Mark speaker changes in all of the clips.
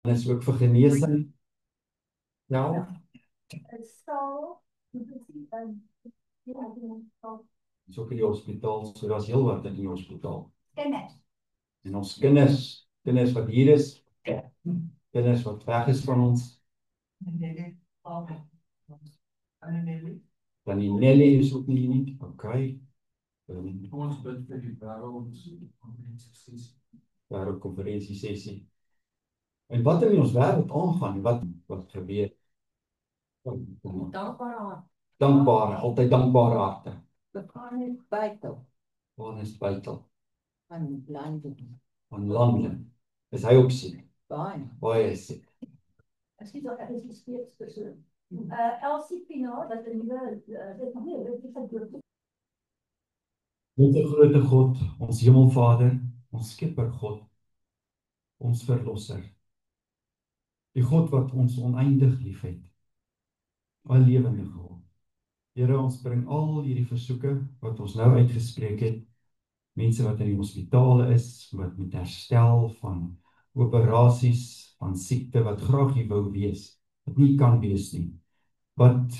Speaker 1: is ook vir genesing. Ja, is ook in die hospitaal, so daar's heel wat in die hospitaal. En ons kinders wat hier is, kinders wat weg is van ons. Dan die Nelly is ook nie hier nie. Okay. Ons bid vir die wêreldkonferensie sessie. En wat in ons wêreld aangaan, wat gebeur? Dankbare, altyd dankbare harte. Johannes Beitel. Van Landen. Is hy ook siek? Baie siek.
Speaker 2: Elsie Pinaar, wat 'n nuwe
Speaker 1: Met 'n grote God, ons Hemelvader, ons Skepper God, ons Verlosser. Die God wat ons oneindig liefhet. Allewende God. Here, ons bring al hierdie versoeke wat ons nou uitgespreek het, mense wat in die hospitale is, wat met herstel van operasies, van siekte, wat graag hier wou wees, wat nie kan wees nie, wat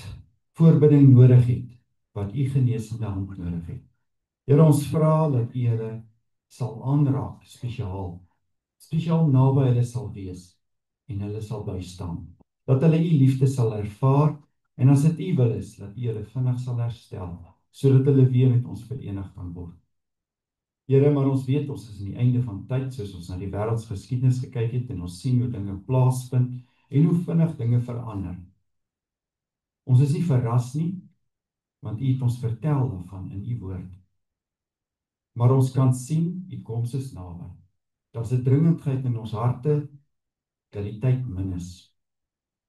Speaker 1: voorbidding nodig het, wat u genesende hand nodig het. Here, ons vra dat u hulle sal aanraak, spesiaal naby hulle sal wees, en hulle sal bystaan, dat hulle u liefde sal ervaar, en as dit u wil is, dat u hulle vinnig sal herstel, sodat hulle weer met ons verenig kan word. Here, maar ons weet, ons is aan die einde van tyd, soos ons na die wêreldsgeskiedenis gekyk het, en ons sien hoe dinge plaasvind, en hoe vinnig dinge verander. Ons is nie verras nie, want u het ons vertel daarvan in u woord. Maar ons kan sien, u koms is naby. Daar's 'n dringendheid in ons harte, dat die tyd min is.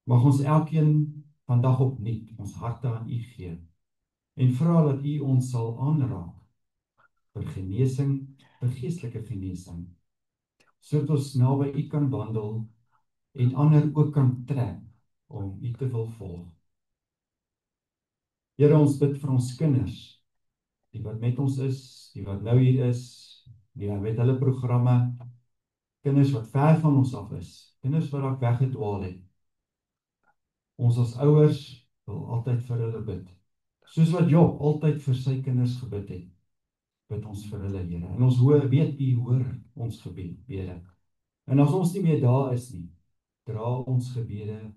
Speaker 1: Mag ons elkeen vandag opnuut ons harte aan u gee, en vra dat u ons sal aanraak, vir genesing, vir geestelike genesing, sodat ons naby u kan wandel, en ander ook kan trek, om u te wil volg. Here, ons bid vir ons kinders, die wat met ons is, die wat nou hier is, die wat met hulle programme, kinders wat ver van ons af is, kinders wat dalk weggedwaal het. Ons as ouers wil altyd vir hulle bid. Soos wat Job altyd vir sy kinders gebid het, bid ons vir hulle, Here. En ons weet u hoor ons gebede. En as ons nie meer daar is nie, dra ons gebede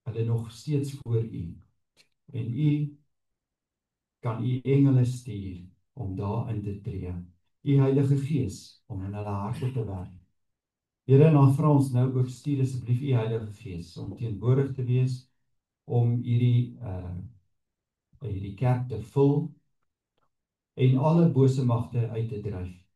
Speaker 1: hulle nog steeds voor u. En u kan u engele stuur om daarin te tree. U Heilige Gees om in hulle harte te werk. Here, en dan vra ons nou ook, stuur asseblief u Heilige Gees om teenwoordig te wees, om hierdie kerk te vul en alle bose magte uit te dryf,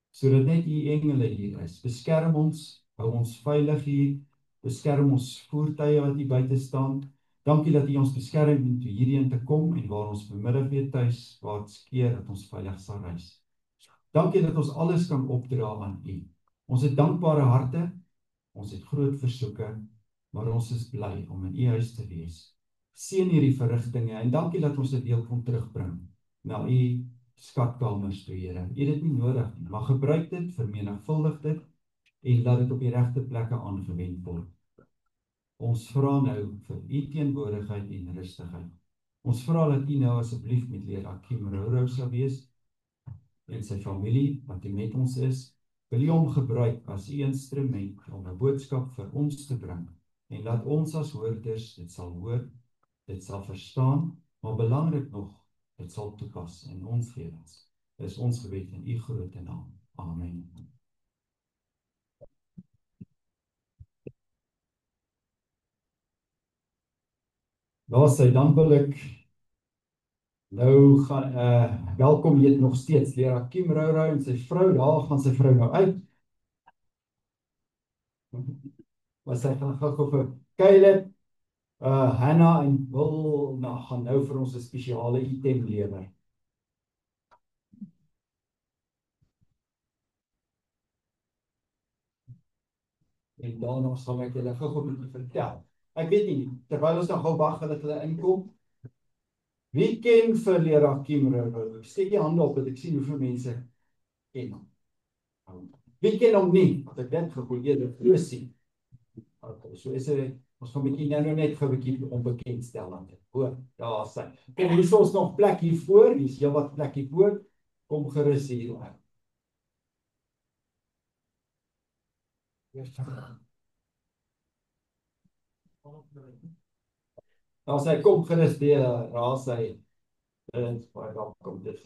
Speaker 1: sodat net u engele hier is. Beskerm ons, hou ons veilig hier, beskerm ons voertuie wat hier buite staan. Dankie dat u ons beskerm om hierheen te kom en waar ons vanmiddag weer tuis waarts keer, dat ons veilig sal reis. Dankie dat ons alles kan opdra aan u. Ons het dankbare harte, ons het groot versoeke, maar ons is bly om in u huis te wees. Seën hierdie verrigtinge en dankie dat ons dit deel kon terugbring na u skatkamers toe, Here. U het dit nie nodig nie, maar gebruik dit, vermenigvuldig dit en laat dit op die regte plekke aangewend word. Ons vra nou vir u teenwoordigheid en rustigheid. Ons vra dat u nou asseblief met leraar Kim Rou sal wees en sy familie wat met ons is. Wil u hom gebruik as u instrument om 'n boodskap vir ons te bring en laat ons as hoorders dit sal hoor, dit sal verstaan, maar belangrik nog, dit sal toepas in ons lewens. Dit is ons gebed in u grote naam. Amen. Dan wil ek nou gaan, welkom jy nog steeds, leraar Kim Rou en sy vrou, daar gaan sy vrou nou uit. Maar sy gaan gou vir Caleb, Hannah en Will, gaan nou vir ons 'n spesiale item lewer. En daarna sal ek julle gou met vertel. Ek weet nie, terwyl ons dan gou wag dat hulle inkom. Wie ken vir leraar Kim Rou? Steek jy hande op dat ek sien hoeveel mense ken hom. Wie ken hom nie? Want ek dink geprobeer het oorsien. Okay, so is hy ons gaan 'n bietjie nou net gou 'n bietjie onbekend stel aan dit. O, daar sy. Kom hier is ons nog plek hier voor. Hier's heelwat plek hier voor. Kom gerus hier. Daar sy kom gerus deur. Daar sy. Dit baie welkom dit.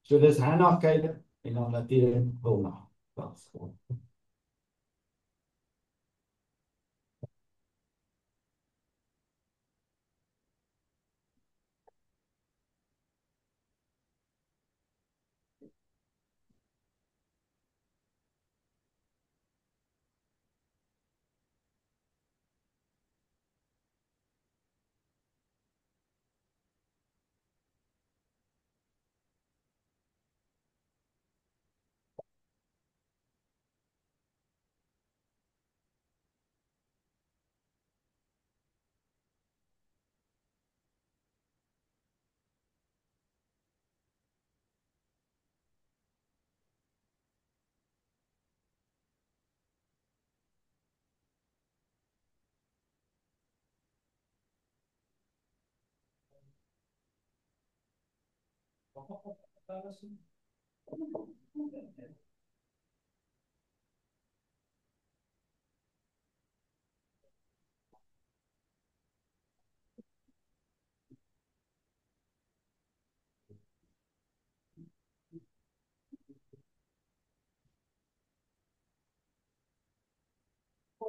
Speaker 1: So dis Hannah Caleb en dan natuurlik Wilna. Dat's gewoon.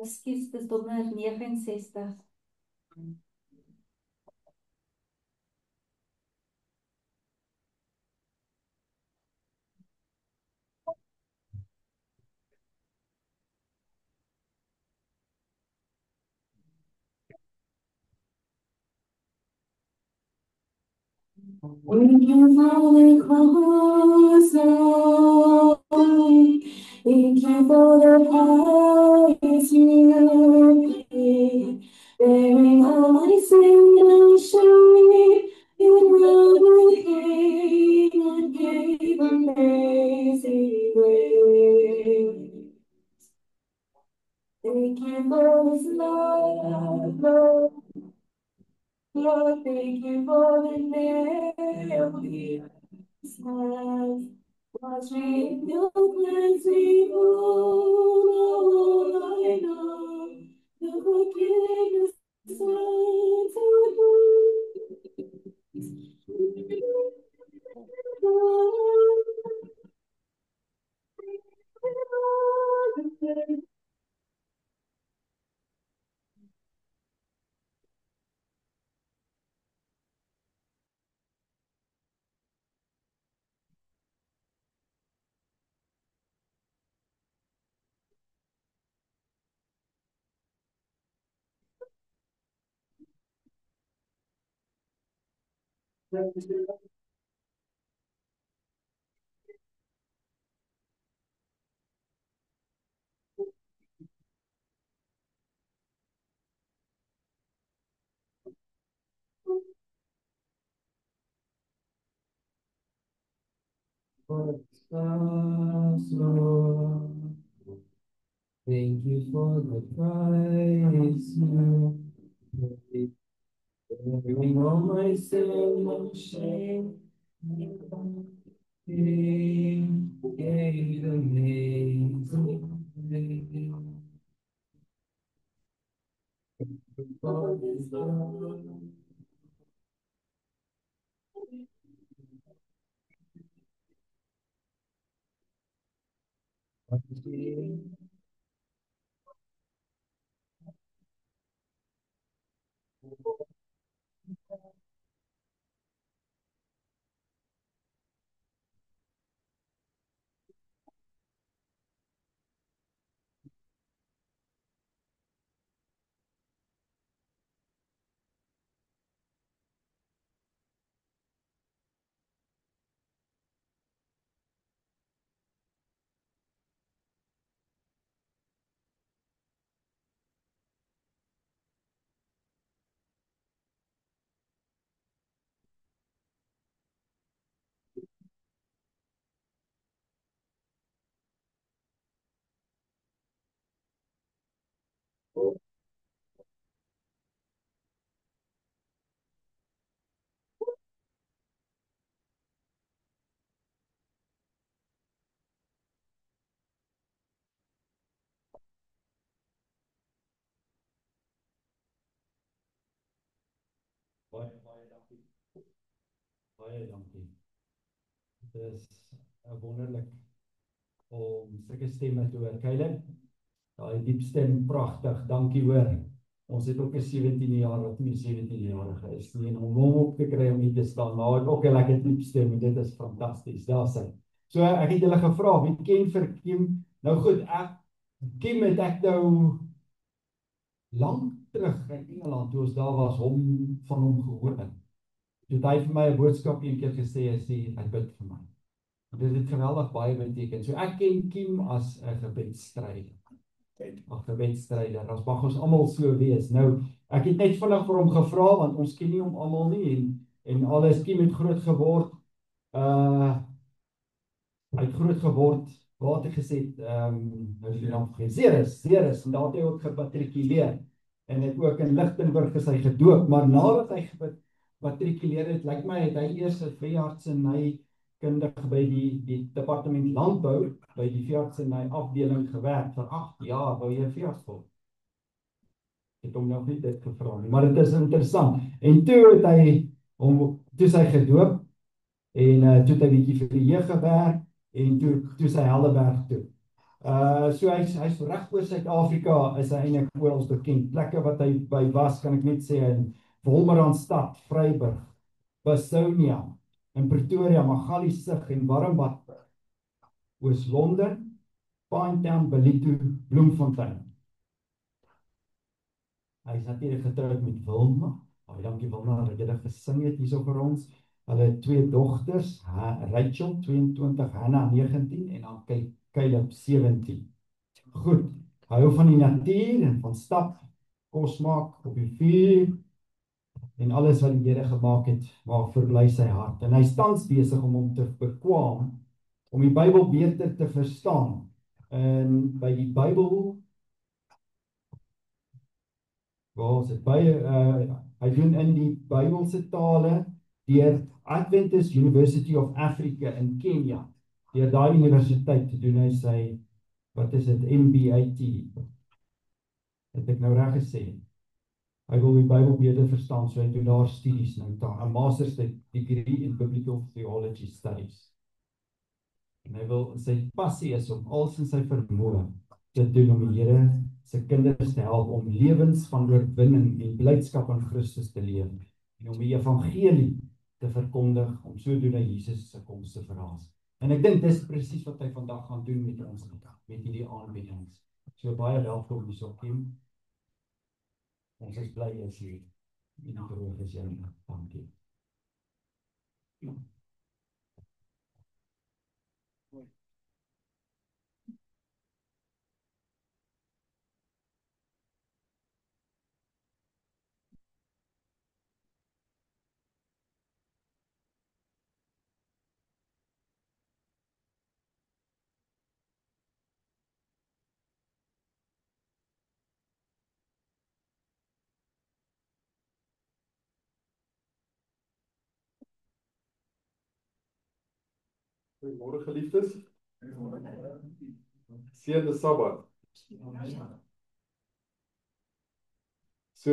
Speaker 2: Ekskuus, dis nommer 69. When you're falling closer, thank you for the price you paid. Bearing all my sin and shame, you never came and gave amazing grace. Thank you for this love, Lord. Lord, thank you for the nail hands. Wash me in your cleansing blood, all I know. The forgiveness sins and
Speaker 1: Lord. Thank you for the price you paid. Bearing all my sin and shame, He gave amazing grace. For His love. Baie dankie. Dit is wonderlik om sulke stemme te hoor. Caleb, daai diep stem, pragtig. Dankie hoor. Ons het ook 'n 17 jaar wat nie 17-jarige is nie en om hom op te kry om hier te staan. Maar hy het ook 'n lekker diep stem en dit is fantasties. Daar sy. So ek het julle gevra, wie ken vir Kim? Nou goed, Kim het ek nou lank terug in Engeland toe ons daar was van hom gehoor. Toe het hy vir my 'n boodskap een keer gesê, hy bid vir my. Dit het geweldig baie beteken. So ek ken Kim as 'n gebedstryder. 'n Gebedstryder. Ons mag ons almal so wees. Nou, ek het net vinnig vir hom gevra want ons ken nie hom almal nie en alles. Kim het groot geword. Hy het groot geword. Waar het hy gesê? Nou is die naam vergeet. Ceres. En daar het hy ook gepatrikuleer. En het ook in Lichtenburg is hy gedoop. Maar nadat hy gepatrikuleer het, lyk my het hy eers 'n veeartseny kundig by die departement landbou by die veeartseny afdeling gewerk vir 8 jaar wou jy veearts word. Ek het hom nog nie dit gevra nie, maar dit is interessant. En toe het hy toe sy gedoop en toe het hy bietjie vir die jeug gewerk en toe sy Helderberg toe. So hy's reg oor Suid-Afrika is hy eintlik oral bekend. Plekke wat hy by was, kan ek net sê in Wolmaranstad, Vryburg, Basonia, in Pretoria, Magaliesig en Warmbad, Oos-London, Pinetown, Ballito, Bloemfontein. Hy is natuurlik getroud met Wilma. Baie dankie Wilma dat jy dit gesing het hierso vir ons. Hulle het 2 dogters, Rachel 22, Hannah 19 en dan Caleb 17. Goed, hy hou van die natuur en van stap, kos maak op die vuur en alles wat die Here gemaak het, maak verbly sy hart. En hy is tans besig om hom te bekwam om die Bybel beter te verstaan. En by die Bybel hy doen in die Bybelse tale deur Adventist University of Africa in Kenia. Deur daai universiteit te doen hy sy, wat is dit, MBIT. Het ek nou reg gesê? Hy wil die Bybel beter verstaan, so hy doen daar studies nou, 'n master's degree in Biblical Theology Studies. En hy wil, sy passie is om alles in sy vermoë te doen om die Here se kinders te help om lewens van oorwinning en blydskap aan Christus te leef en om die evangelie te verkondig, om sodoende Jesus se koms te verhaal. En ek dink dis presies wat hy vandag gaan doen met ons, met hierdie aanbiedings. So baie welkom hierso, Kim. Ons is bly as jy in die droog is, Jan. Dankie.
Speaker 3: Goeiemôre geliefdes. Seënde Sabbat. So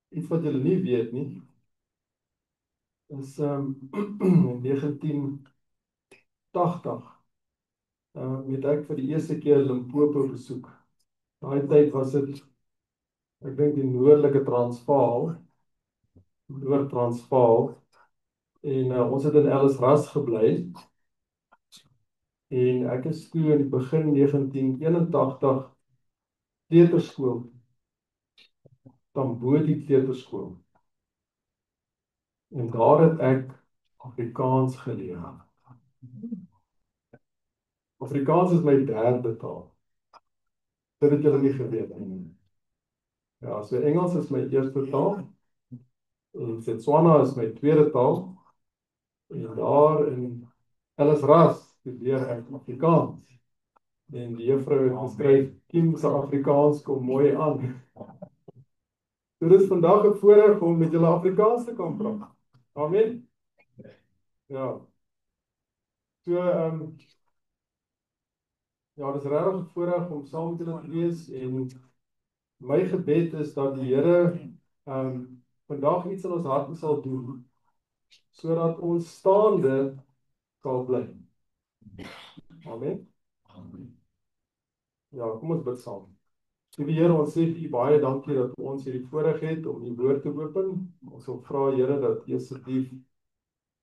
Speaker 3: iets wat julle nie weet nie, is in 1980 het ek vir die eerste keer Limpopo besoek. Daai tyd was dit, ek dink die noordelike Transvaal, Noord-Transvaal, en ons het in Ellisras gebly. En ek is toe in die begin 1981 kleuterskool, Tambodi kleuterskool. En daar het ek Afrikaans geleer. Afrikaans is my derde taal. Dit het julle nie geweet nie. Ja, so Engels is my eerste taal. En Setswana is my tweede taal. En daar in Ellisras leer ek Afrikaans. En die juffrou het geskryf, Kim se Afrikaans kom mooi aan. So dit is vandag 'n voorreg om met julle Afrikaans te kan praat. Amen. Ja. So ja, dit is regtig 'n voorreg om saam met julle te wees en my gebed is dat die Here vandag iets in ons harte sal doen, sodat ons staande sal bly. Amen. Ja, kom ons bid saam. Liewe Here, ons sê vir U baie dankie dat ons hierdie voorreg het om U woord te open. Ons wil vra, Here, dat U asseblief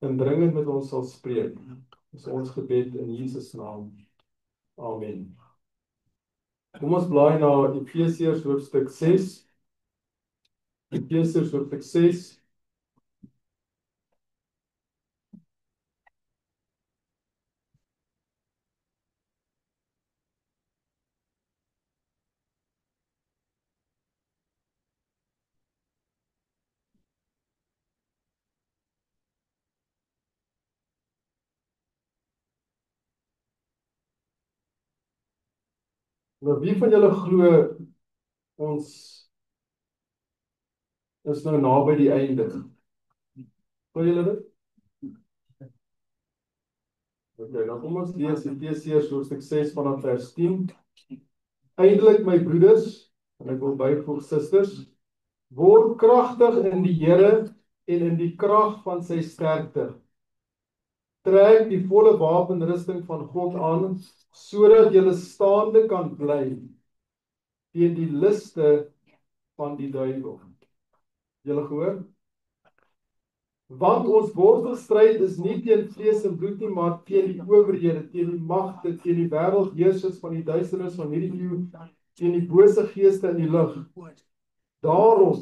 Speaker 3: indringend met ons sal spreek. Dis ons gebed in Jesus naam. Amen. Kom ons blaai na Efesiërs hoofstuk 6. Efesiërs hoofstuk 6. Nou, wie van julle glo ons is nou naby die einde? Glo julle dit? Okay, dan kom ons lees Efesiërs hoofstuk 6 vanaf vers 10. Eindelik, my broeders, en ek wil byvoeg susters, word kragtig in die Here en in die krag van sy sterkte. Trek die volle wapenrusting van God aan, sodat julle staande kan bly teen die liste van die duiwel. Julle gehoor? Want ons wortelstryd is nie teen vlees en bloed nie, maar teen die owerhede, teen die magte, teen die wêreldheersers van die duisternis van hierdie eeu, teen die bose geeste in die lig. Daarom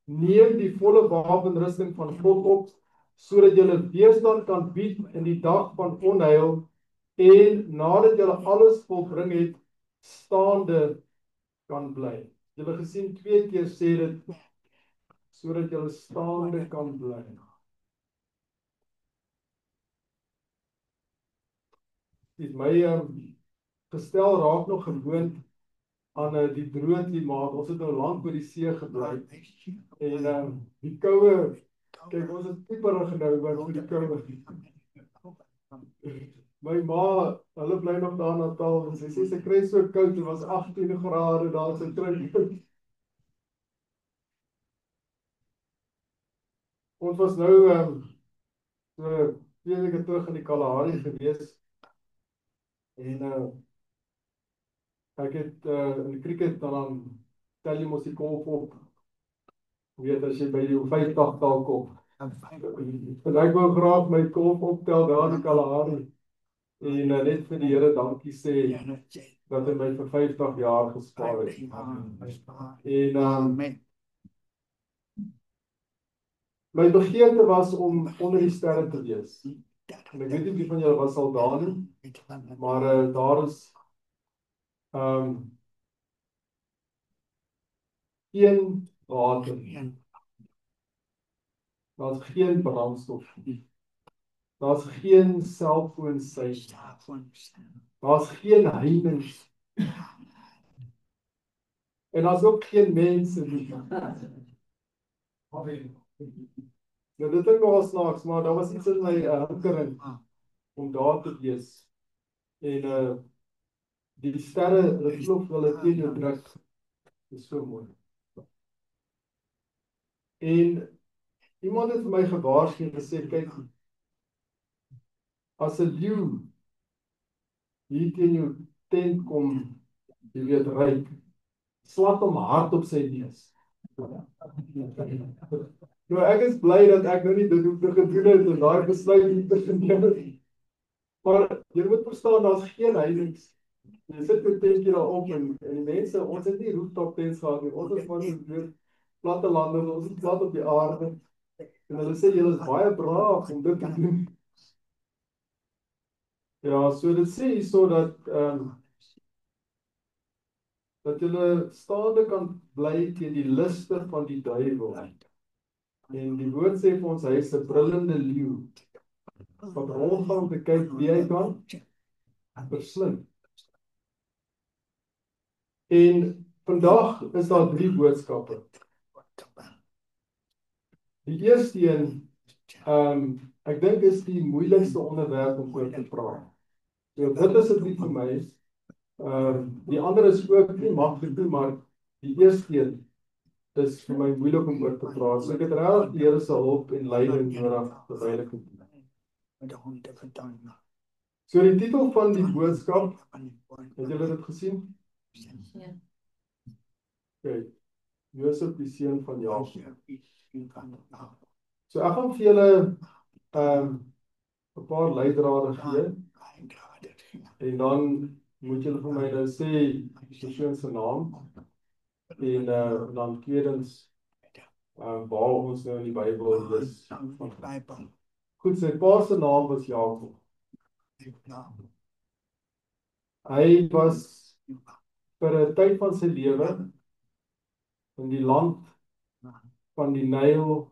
Speaker 3: neem die volle wapenrusting van God op, sodat julle weerstand kan bied in die dag van onheil en nadat julle alles volbring het, staande kan bly. Julle gesien 2 keer sê dit, sodat julle staande kan bly. Het my gestel raak nog gewoond aan die droë klimaat. Ons het nou lank by die see gebly. En die koue, kyk ons is pieperig nou by die koue. My ma, hulle bly nog daar in Natal en sy sê sy kry so koud, dit was 18 grade daar so terug. Ons was nou so 2 weke terug in die Kalahari gewees. En ek het in die cricket dan tel jy mos die kolf op. Weet as jy by die 50-tal kom. En ek wou graag my kolf optel daar in die Kalahari. En net vir die Here dankie sê dat hy my vir 50 jaar gespaar het. En my begeerte was om onder die sterre te wees. En ek weet nie wie van julle was al daar nie, maar daar is geen water, daar is geen brandstof, daar is geen selfoonsyf, daar is geen heining, en daar is ook geen mense nie. Nou dit klink nogal snaaks, maar daar was iets in my hinkering om daar te wees. En die sterre, dit klop hulle teen jou druk. Dit is so mooi. En iemand het vir my gewaarsku en gesê, kyk, as 'n leeu hier teen jou tent kom, jy weet, ryk, slat hom hard op sy neus. Nou ek is bly dat ek nou nie dit hoef te gedoen het en daai besluit nie te geneem het. Maar jy moet verstaan, daar's geen heininge. Jy sit met tentjie daar op en die mense, ons het nie rooftop tents gehad nie. Ons is maar so platte lande, ons is plat op die aarde. En hulle sê julle is baie braaf om dit te doen. Ja, so dit sê hierso dat julle staande kan bly teen die liste van die duiwel. En die woord sê vir ons, hy is 'n brullende leeu, wat rondgaan om te kyk wie hy kan verslind. En vandag is daar 3 boodskappe. Die eerste een, ek dink is die moeilikste onderwerp om oor te praat. So dit is dit nie vir my. Die ander is ook nie maklik nie, maar die eerste een is vir my moeilik om oor te praat. So ek het regtig die Here se hulp en leiding nodig terwyl ek dit doen. So die titel van die boodskap, het julle dit gesien?
Speaker 2: Ja.
Speaker 3: Okay. Josef die seun van Jakob. So ek gaan vir julle 'n paar leidrade gee en dan moet julle vir my nou sê die persoon se naam en dan tweedens waar ons nou in die Bybel lees. Goed, sy pa se naam was Jakob. Hy was vir 'n tyd van sy lewe in die land van die Nyl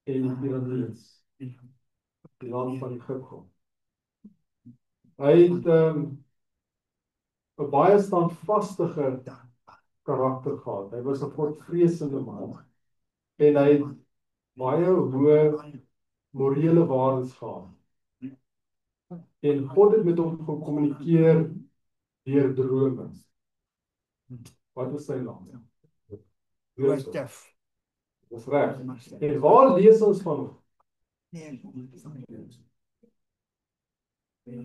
Speaker 3: en die Pyramides, die land van Egipte. Hy het 'n baie standvastige karakter gehad. Hy was 'n godvreesende man en hy het baie hoë morele waardes gehad. En God het met hom gekommunikeer deur drome. Wat was sy naam? Josef. Dis reg. En waar lees ons van hom?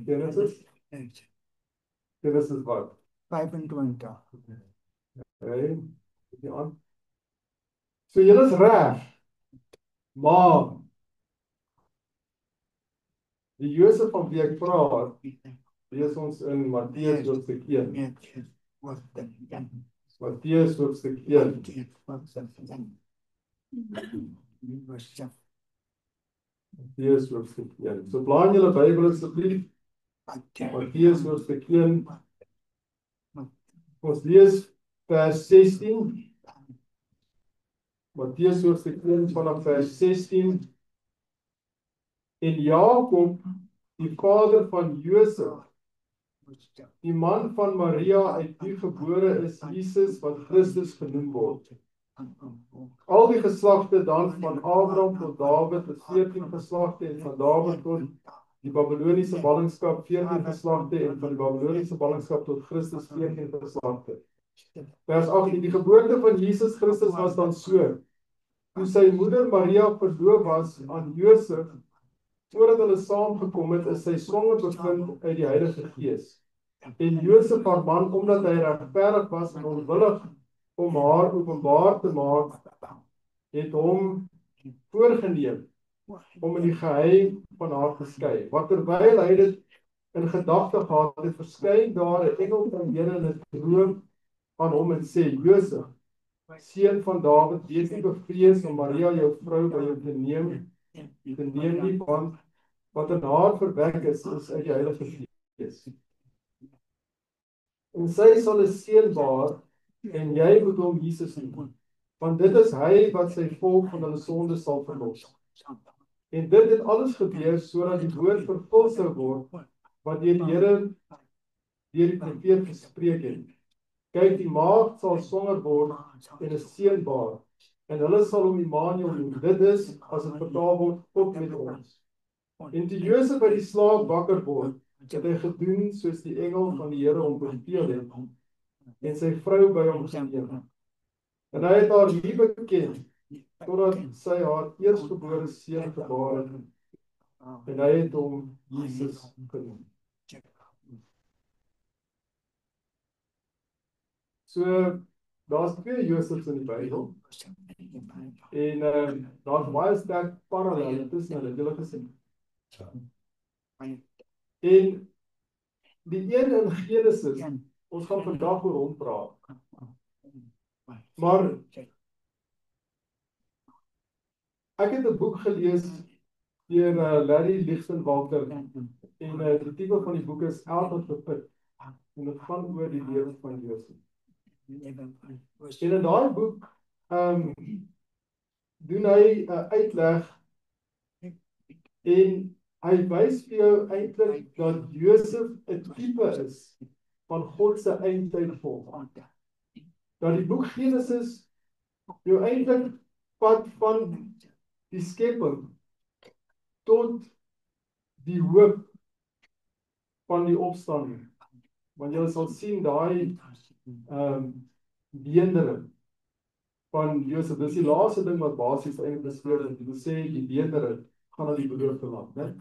Speaker 3: Genesis? Genesis wat?
Speaker 4: 25.
Speaker 3: Okay. Die aan. So julle is reg. Maar die Josef van wie ek praat, lees ons in Matteus hoofstuk 1. Matteus hoofstuk 1. Matteus hoofstuk 1. So blaai in julle Bybel asseblief. Matteus hoofstuk 1. Ons lees vers 16. Matteus hoofstuk 1 vanaf vers 16. En Jakob, die vader van Josef, die man van Maria uit wie gebore is Jesus wat Christus genoem word. Al die geslagte dan van Abraham tot Dawid is 14 geslagte en van Dawid tot die Babyloniese ballingskap 14 geslagte en van die Babyloniese ballingskap tot Christus 14 geslagte. Vers 18, die geboorte van Jesus Christus was dan so. Toe sy moeder Maria verdoof was aan Josef, voordat hulle saamgekom het, is sy swanger bevind uit die Heilige Gees. En Josef haar man, omdat hy regverdig was en onwillig om haar openbaar te maak, het hom voorgeneem om in die geheim van haar te skei. Want terwyl hy dit in gedagte gehad het, verskyn daar 'n engel van die Here in 'n droom aan hom en sê: Josef, seun van Dawid, wees nie bevrees om Maria jou vrou by jou te neem nie, want wat in haar verwek is uit die Heilige Gees. En sy sal 'n seun baar, en jy moet hom Jesus noem, want dit is hy wat sy volk van hulle sondes sal verlos. En dit het alles gebeur sodat die woord vervul sou word wat deur die Here deur die profeet gespreek het. Kyk, die maagd sal swanger word en 'n seun baar, en hulle sal hom Immanuel noem. Dit is, as dit vertaal word, God met ons. En toe Josef by die slaap wakker word, het hy gedoen soos die engel van die Here hom beveel het, en sy vrou by hom geneem. En hy het haar nie beken, totdat sy haar eerstgebore seun gebaar het, en hy het hom Jesus genoem. So, daar's 2 Josefs in die Bybel, en daar's baie sterk parallelle tussen hulle, het julle gesien. En die een in Genesis, ons gaan vandag oor hom praat. Maar ek het 'n boek gelees deur Larry Lichtenwalter en die titel van die boek is Out of the Pit. En dit gaan oor die lewe van Josef. En in daai boek doen hy 'n uitleg en hy wys vir jou eintlik dat Josef 'n tipe is van God se eindtyd volk. Dat die boek Genesis jou eintlik pad van die skepping tot die hoop van die opstanding. Want jy sal sien daai beendering van Josef. Dis die laaste ding wat basies eintlik beskryf het. Dit wil sê die betere gaan na die beloofde land, né?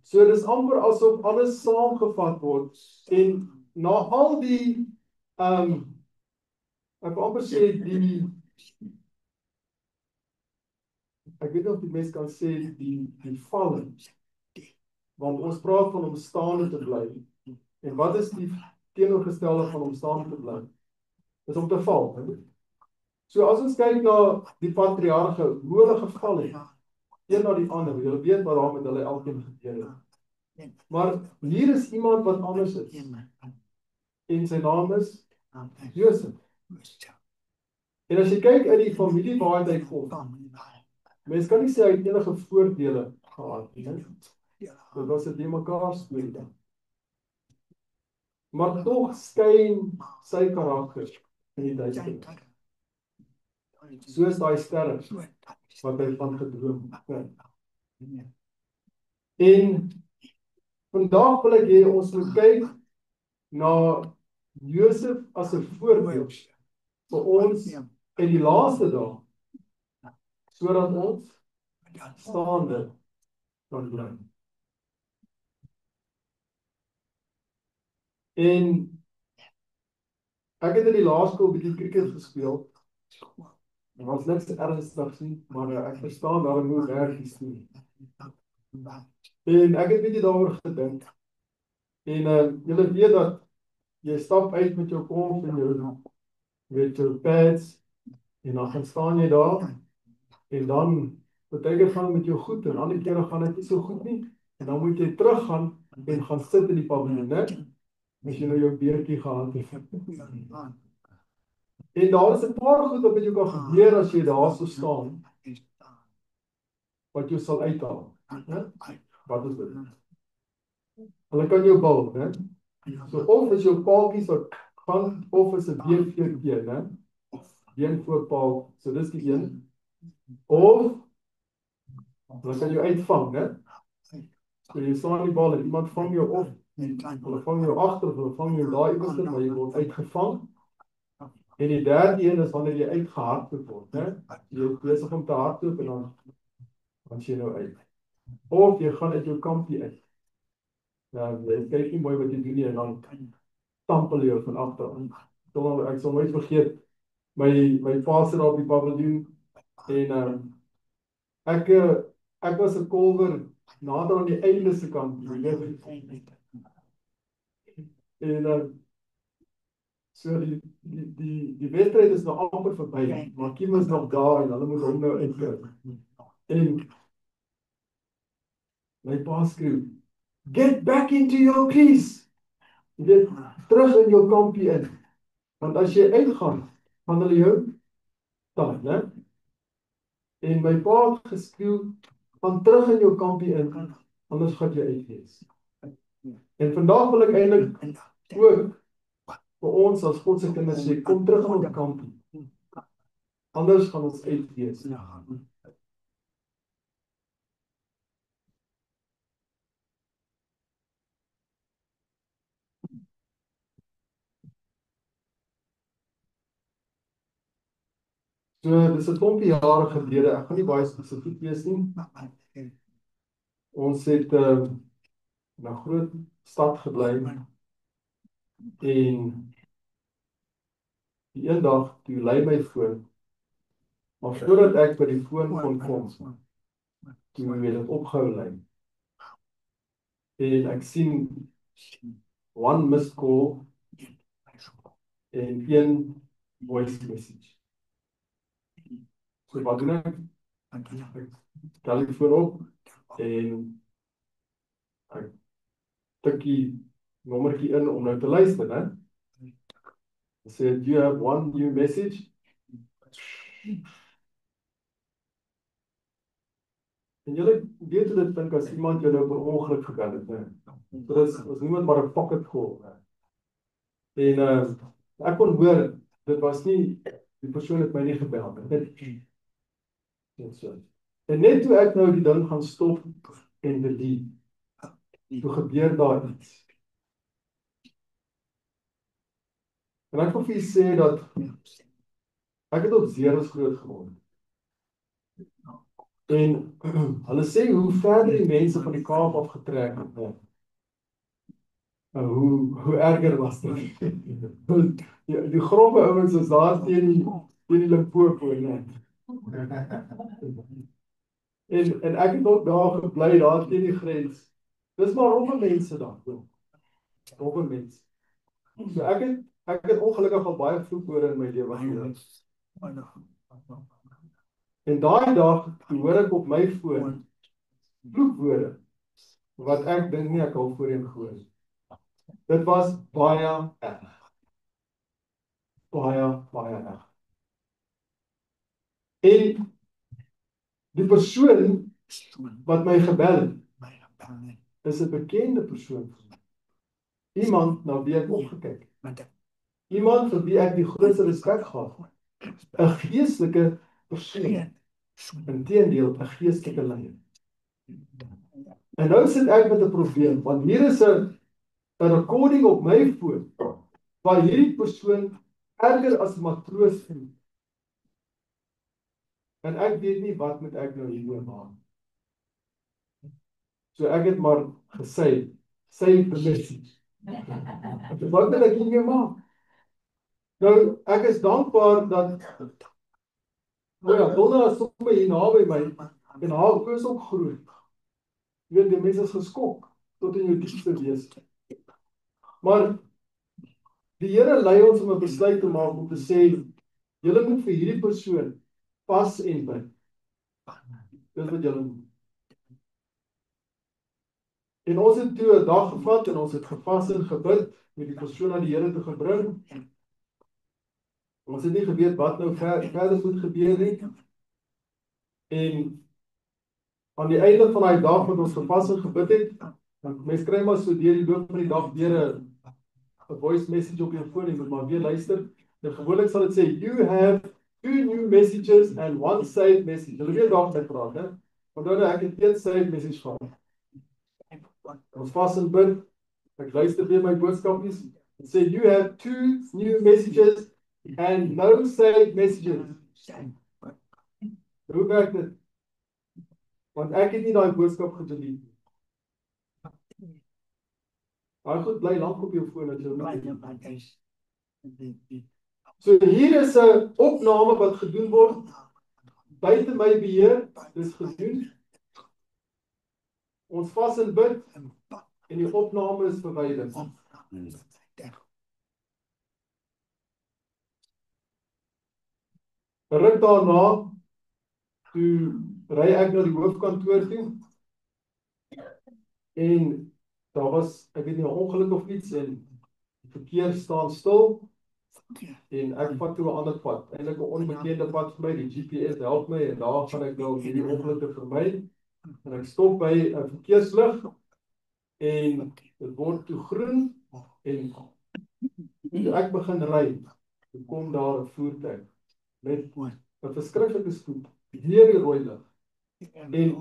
Speaker 3: So dis amper asof alles saamgevat word en na al die ek wil amper sê ek weet nie of die mens kan sê die valle, want ons praat van om staande te bly. En wat is die teenoorgestelde van om staande te bly? Dis om te val. Hè? So as ons kyk na die patriarge, hoe hulle geval het, een na die ander, julle weet wat daar met hulle elkeen gebeur het. Maar hier is iemand wat anders is. En sy naam is Josef. En as jy kyk in die familie waar hy kom, mens kan nie sê hy het enige voordele gehad nie. Dit was 'n mekaar storie. Maar tog skyn sy karakter in die duister. Soos daai sterre wat hy van gedroom het. En vandag wil ek hê ons moet kyk na Josef as 'n voorbeeld vir ons in die laaste dae, sodat ons staande kan bly. En ek het in die laerskool bietjie cricket gespeel. Er was niks ernstigs nie, maar ek verstaan daarom hoe werk die storie. En ek het bietjie daaroor gedink. En julle weet dat jy stap uit met jou kolf en jou pads en dan gaan staan jy daar en dan partykeer gaan met jou goed en ander kere gaan dit nie so goed nie en dan moet jy teruggaan en gaan sit in die paviljoen, né? As jy nou jou beertjie gehad het. En daar is 'n paar goed wat met jou kan gebeur as jy daar so staan, wat jou sal uithaal. Né? Wat is dit? Hulle kan jou bal, né? So of is jou paaltjies wat gaan, of is 'n beenveertjie, né? Beenvoorpaal, so dis die een. Of hulle kan jou uitvang, né? So jy staan die bal en iemand vang jou op. Hulle vang jou agter, hulle vang jou daar iewers, maar jy word uitgevang. En die derde een is wanneer jy uitgehardloop word, né? Jy is besig om te hardloop en dan jy nou uit. Of jy gaan uit jou kampie uit. Ja, jy kyk nie mooi wat jy doen nie en dan tampel jy van agter. Ek sal nooit vergeet, my pa sit daar op die paviljoen en ek was 'n kolwer nader aan die einde se kant. En so die wedstryd is nou amper verby, maar Kim is nog daar en hulle moet hom nou uitkry. En my pa skreeu, "Get back into your crease." Jy weet, terug in jou kampie in. Want as jy uitgaan, gaan hulle jou taai, né? En my pa het geskreeu, "Gaan terug in jou kampie in, anders gaan jy uitwees." En vandag wil ek eintlik ook vir ons as God se kinders sê, kom terug in ons kampie. Anders gaan ons uitwees. So, dis 'n klompie jare gelede, ek gaan nie baie spesifiek wees nie. Ons het in 'n groot stad gebly en die een dag toe lei my foon, maar voordat ek by die foon kon kom, toe het dit opgehou lei. En ek sien one missed call en een voice message. So wat doen ek? Ek tel die foon op en ek tik die nommertjie in om nou te luister, né? Ek sê, "Do you have one new message?" En julle weet hoe dit dink as iemand jou nou per ongeluk gebel het, né? So dis niemand maar 'n pocket call, né? En ek kon hoor, dit was nie, die persoon het my nie gebel nie. Net so. En net toe ek nou die ding gaan stop en delete, toe gebeur daar iets. En ek wil vir julle sê dat Ek het op Zeres groot geword. En hulle sê hoe verder die mense van die Kaap afgetrek het, hoe erger was dit. Want die grove ouens is daar teen die Limpopo, né? En ek het ook daar gebly, daar teen die grens. Dis maar rowwe mense daar. Rowwe mense. So ek het ongelukkig al baie vloekwoorde in my lewe gehad. En daai dag hoor ek op my foon vloekwoorde wat ek dink nie ek al voorheen gehoor het. Dit was baie erg. Baie erg. En die persoon wat my gebel het, is 'n bekende persoon. Iemand na wie ek opgekyk het. Iemand vir wie ek die grootste respek gehad het. 'n Geestelike persoon. Inteendeel, 'n geestelike leier. En nou sit ek met 'n probleem, want hier is 'n recording op my foon, waar hierdie persoon erger as 'n matroos voel. En ek weet nie wat moet ek nou hieroor maak. So ek het maar gesê, sy permissie. Wat moet ek hiermee maak? Nou, ek is dankbaar dat Donna is sommer hier naby my, en haar oë is ook groot. Jy weet, die mense is geskok, tot in jou diepste wese. Maar die Here lei ons om 'n besluit te maak om te sê, julle moet vir hierdie persoon pas en bid. Dis wat julle moet. En ons het toe 'n dag gevat en ons het gepas en gebid met die persoon aan die Here toe gebring. Ons het nie geweet wat nou verder moet gebeur nie. En aan die einde van daai dag wat ons gepas en gebid het, dan mens kry maar so deur die loop van die dag weer 'n voice message op jou foon, jy moet maar weer luister. En gewoonlik sal dit sê, you have 2 new messages and 1 saved message. Hulle weer daar met praat, né? Onthou nou ek het 1 saved message gehad. Ons vas en bid. Ek luister weer my boodskapies. Dit sê, you have 2 new messages and no saved messages. Hoe werk dit? Want ek het nie daai boodskap gedelete nie. Daai goed bly lank op jou foon as jy nie. So hier is 'n opname wat gedoen word buite my beheer. Dis gedoen. Ons vas en bid en die opname is verwyder. 'n Ruk daarna toe ry ek na die hoofkantoor toe. En daar was, ek weet nie, 'n ongeluk of iets en die verkeer staan stil. En ek vat toe 'n ander pad, eintlik 'n onbekende pad vir my, die GPS help my en daar gaan ek nou hierdie ongelukke vermy. En ek stop by 'n verkeerslig en dit word toe groen en toe ek begin ry, toe kom daar 'n voertuig met 'n verskriklike spoed deur die rooi lig. En dit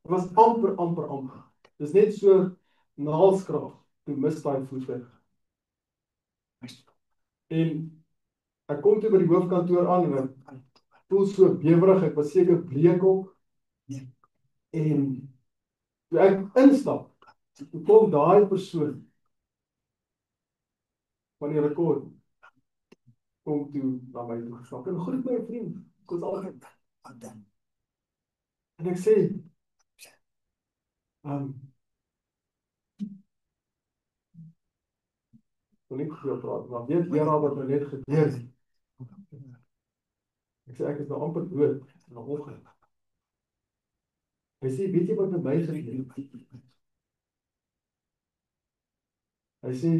Speaker 3: was amper. Dis net so naalskraap toe mis daai voertuig. En ek kom toe by die hoofkantoor aan en ek voel so bewerig, ek was seker bleek op. En toe ek instap, toe kom daai persoon van die rekord kom toe na my toe gestap en groet my vriend, ek was altyd. En ek sê, wil nie veel praat, maar weet weer al wat nou net gebeur het. Ek sê, ek is nou amper dood, en nog ongeluk. Hy sê, weet jy wat met my gebeur het? Hy sê,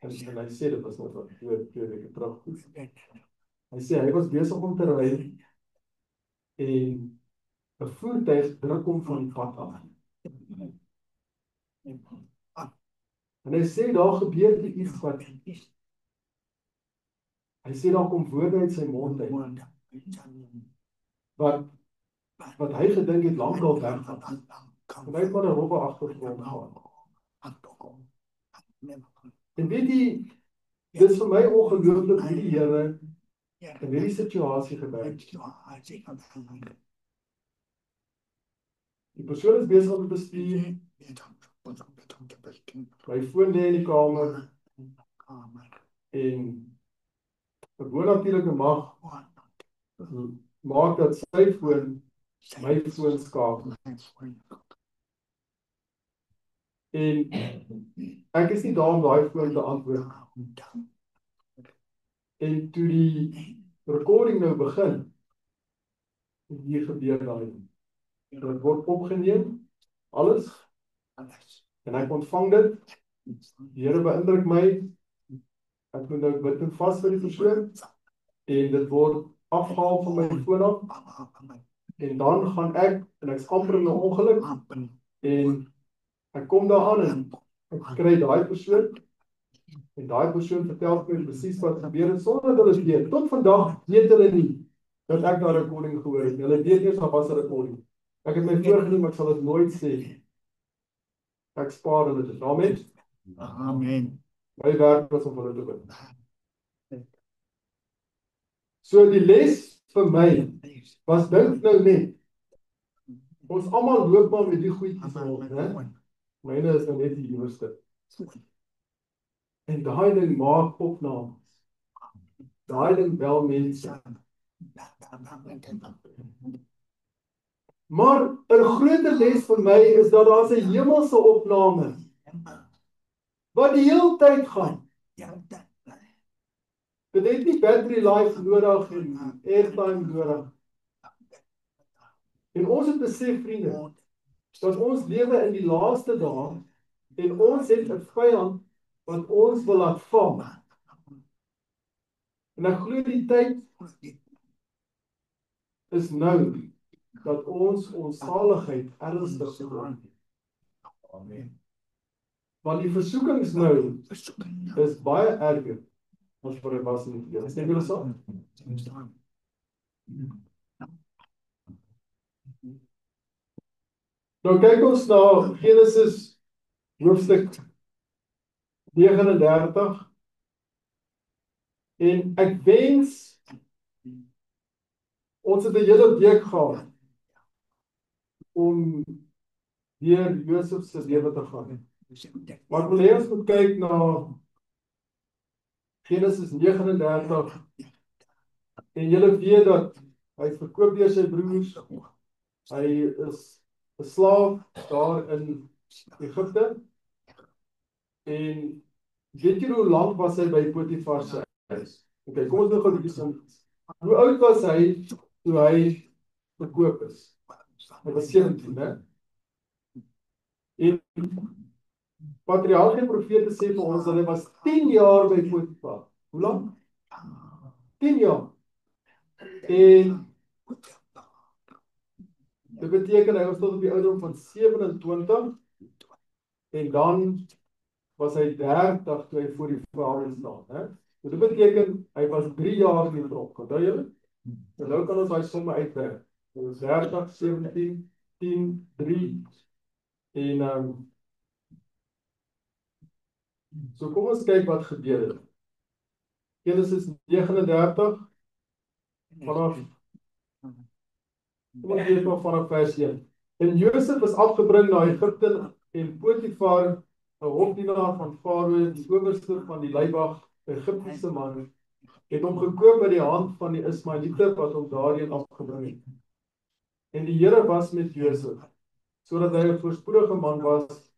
Speaker 3: en hy sê, dit was nog wat 2 weke terug. Hy sê, hy was besig om te ry, en 'n voertuig druk hom van die pad af. En hy sê, daar gebeur iets wat, hy sê, daar kom woorde uit sy mond uit, wat hy gedink het lankal weggaan. En hy het maar 'n rowwe agtergrond gehad. En weet jy, dis vir my ongelooflik hoe die Here in hierdie situasie gebeur. Die persoon is besig om te bestuur, my foon lê in die kamer en 'n bonatuurlike mag maak dat sy foon my foon skakel. En ek is nie daar om daai foon te antwoord. En toe die recording nou begin, hier gebeur daai. Dit word opgeneem, alles, en ek ontvang dit. Die Here beïndruk my. Ek moet nou bid en vas vir die persoon en dit word afgehaal van my foon af. En dan gaan ek en ek's amper in 'n ongeluk en ek kom daar aan en ek kry daai persoon en daai persoon vertel vir my presies wat gebeur het sonder dat hulle weet. Tot vandag weet hulle nie dat ek daai recording gehoor het. Hulle weet eers daar was 'n recording. Ek het my voorgenem ek sal dit nooit sê. Ek spaar hulle dit. Amen.
Speaker 2: Amen.
Speaker 3: My werk was om hulle te bid. So die les vir my was dink nou net. Ons almal loop maar met die goedjies rond, né? Myne is nou net die eerste. En daai ding maak opnames. Daai ding bel mense. Maar 'n groter les vir my is dat daar 'n hemelse opname wat die hele tyd gaan. Dit het nie battery life nodig en airtime nodig. En ons het besef, vriende, dat ons lewe in die laaste dae en ons het 'n vyand wat ons wil laat val. En ek glo die tyd is nou dat ons saligheid ernstig word.
Speaker 2: Amen.
Speaker 3: Want die versoekings nou is baie erger as wat dit was in die verlede. Stem julle saam? Nou kyk ons na Genesis hoofstuk 39 en ek wens ons het 'n hele week gehad om deur Josef se lewe te gaan. Maar ek wil hê ons moet kyk na Genesis 39 en julle weet dat hy is verkoop deur sy broers. Hy is 'n slaaf daar in Egipte. En weet jy hoe lank was hy by Potifar se huis? Okay, kom ons nou gou 'n bietjie sien. Hoe oud was hy toe hy verkoop is? Hy was 17, né? En patriarge en profete sê vir ons dat hy was 10 jaar by Potifar. Hoe lank? 10 jaar. En dit beteken hy was tot op die ouderdom van 27 en dan was hy 30 toe hy voor die Farao staan, né? Dit beteken hy was 3 jaar in die tronk. Onthou julle? En nou kan ons daai somme uitwerk. Dit is 30, 17, 10, 3 en so kom ons kyk wat gebeur het. Genesis 39 vanaf kom ons lees maar vanaf vers 1. En Josef is afgebring na Egipte en Potifar, 'n hofdienaar van Farao, die owerste van die leibwag, Egiptiese man, het hom gekoop by die hand van die Ismaeliete wat hom daarheen afgebring het. En die Here was met Josef, sodat hy 'n voorspoedige man was,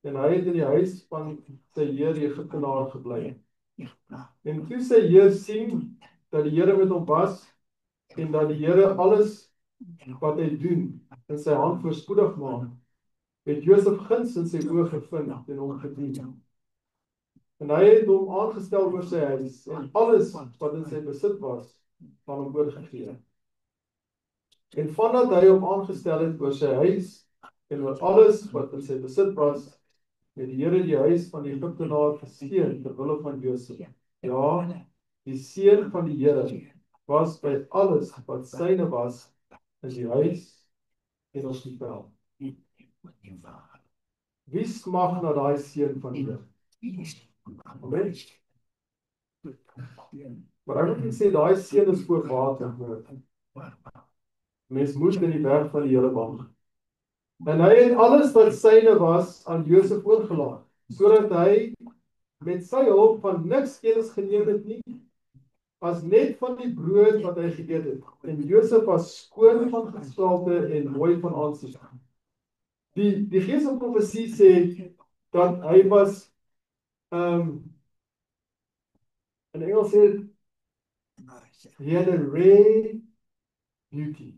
Speaker 3: en hy het in die huis van sy heer die Egiptenaar gebly. En toe sy heer sien dat die Here met hom was, en dat die Here alles wat hy doen in sy hand voorspoedig maak, het Josef guns in sy oë gevind en hom gedien. En hy het hom aangestel oor sy huis en alles wat in sy besit was, van hom oorgegee. En vandat hy hom aangestel het oor sy huis en oor alles wat in sy besit was, het die Here die huis van die Egiptenaar geseën ter wille van Josef. Ja, die seën van die Here was by alles wat syne was in die huis en op die veld. Wie smag na daai seën van die Here? Amen. Maar ek moet sê, daai seun is voorbaat. Mens moet in die werk van die Here wandel. En hy het alles wat syne was aan Josef oorgelaat, sodat hy met sy hulp van niks kennis geneem het nie, as net van die brood wat hy geëet het. En Josef was skoon van gestalte en mooi van aansien. Die gees van profesie sê dat hy was in Engels sê he had a rare beauty.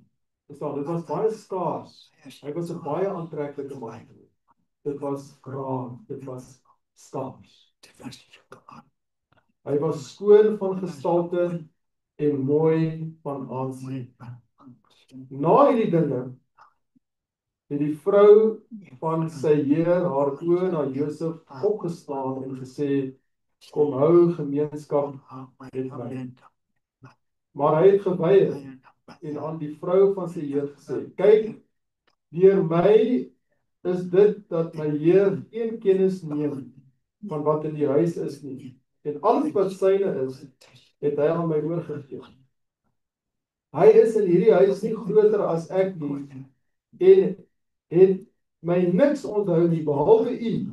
Speaker 3: Dit was baie skaars. Hy was 'n baie aantreklike man. Dit was raar, dit was skaars. Hy was skoon van gestalte en mooi van aansien. Na hierdie dinge het die vrou van sy heer haar oë na Josef opgeslaan en gesê, kom hou gemeenskap met my. Maar hy het geweier en aan die vrou van sy heer gesê, kyk, deur my is dit dat my heer geen kennis neem van wat in die huis is nie. En alles wat syne is, het hy aan my oorgegee. Hy is in hierdie huis nie groter as ek nie, en het my niks onthou nie, behalwe u,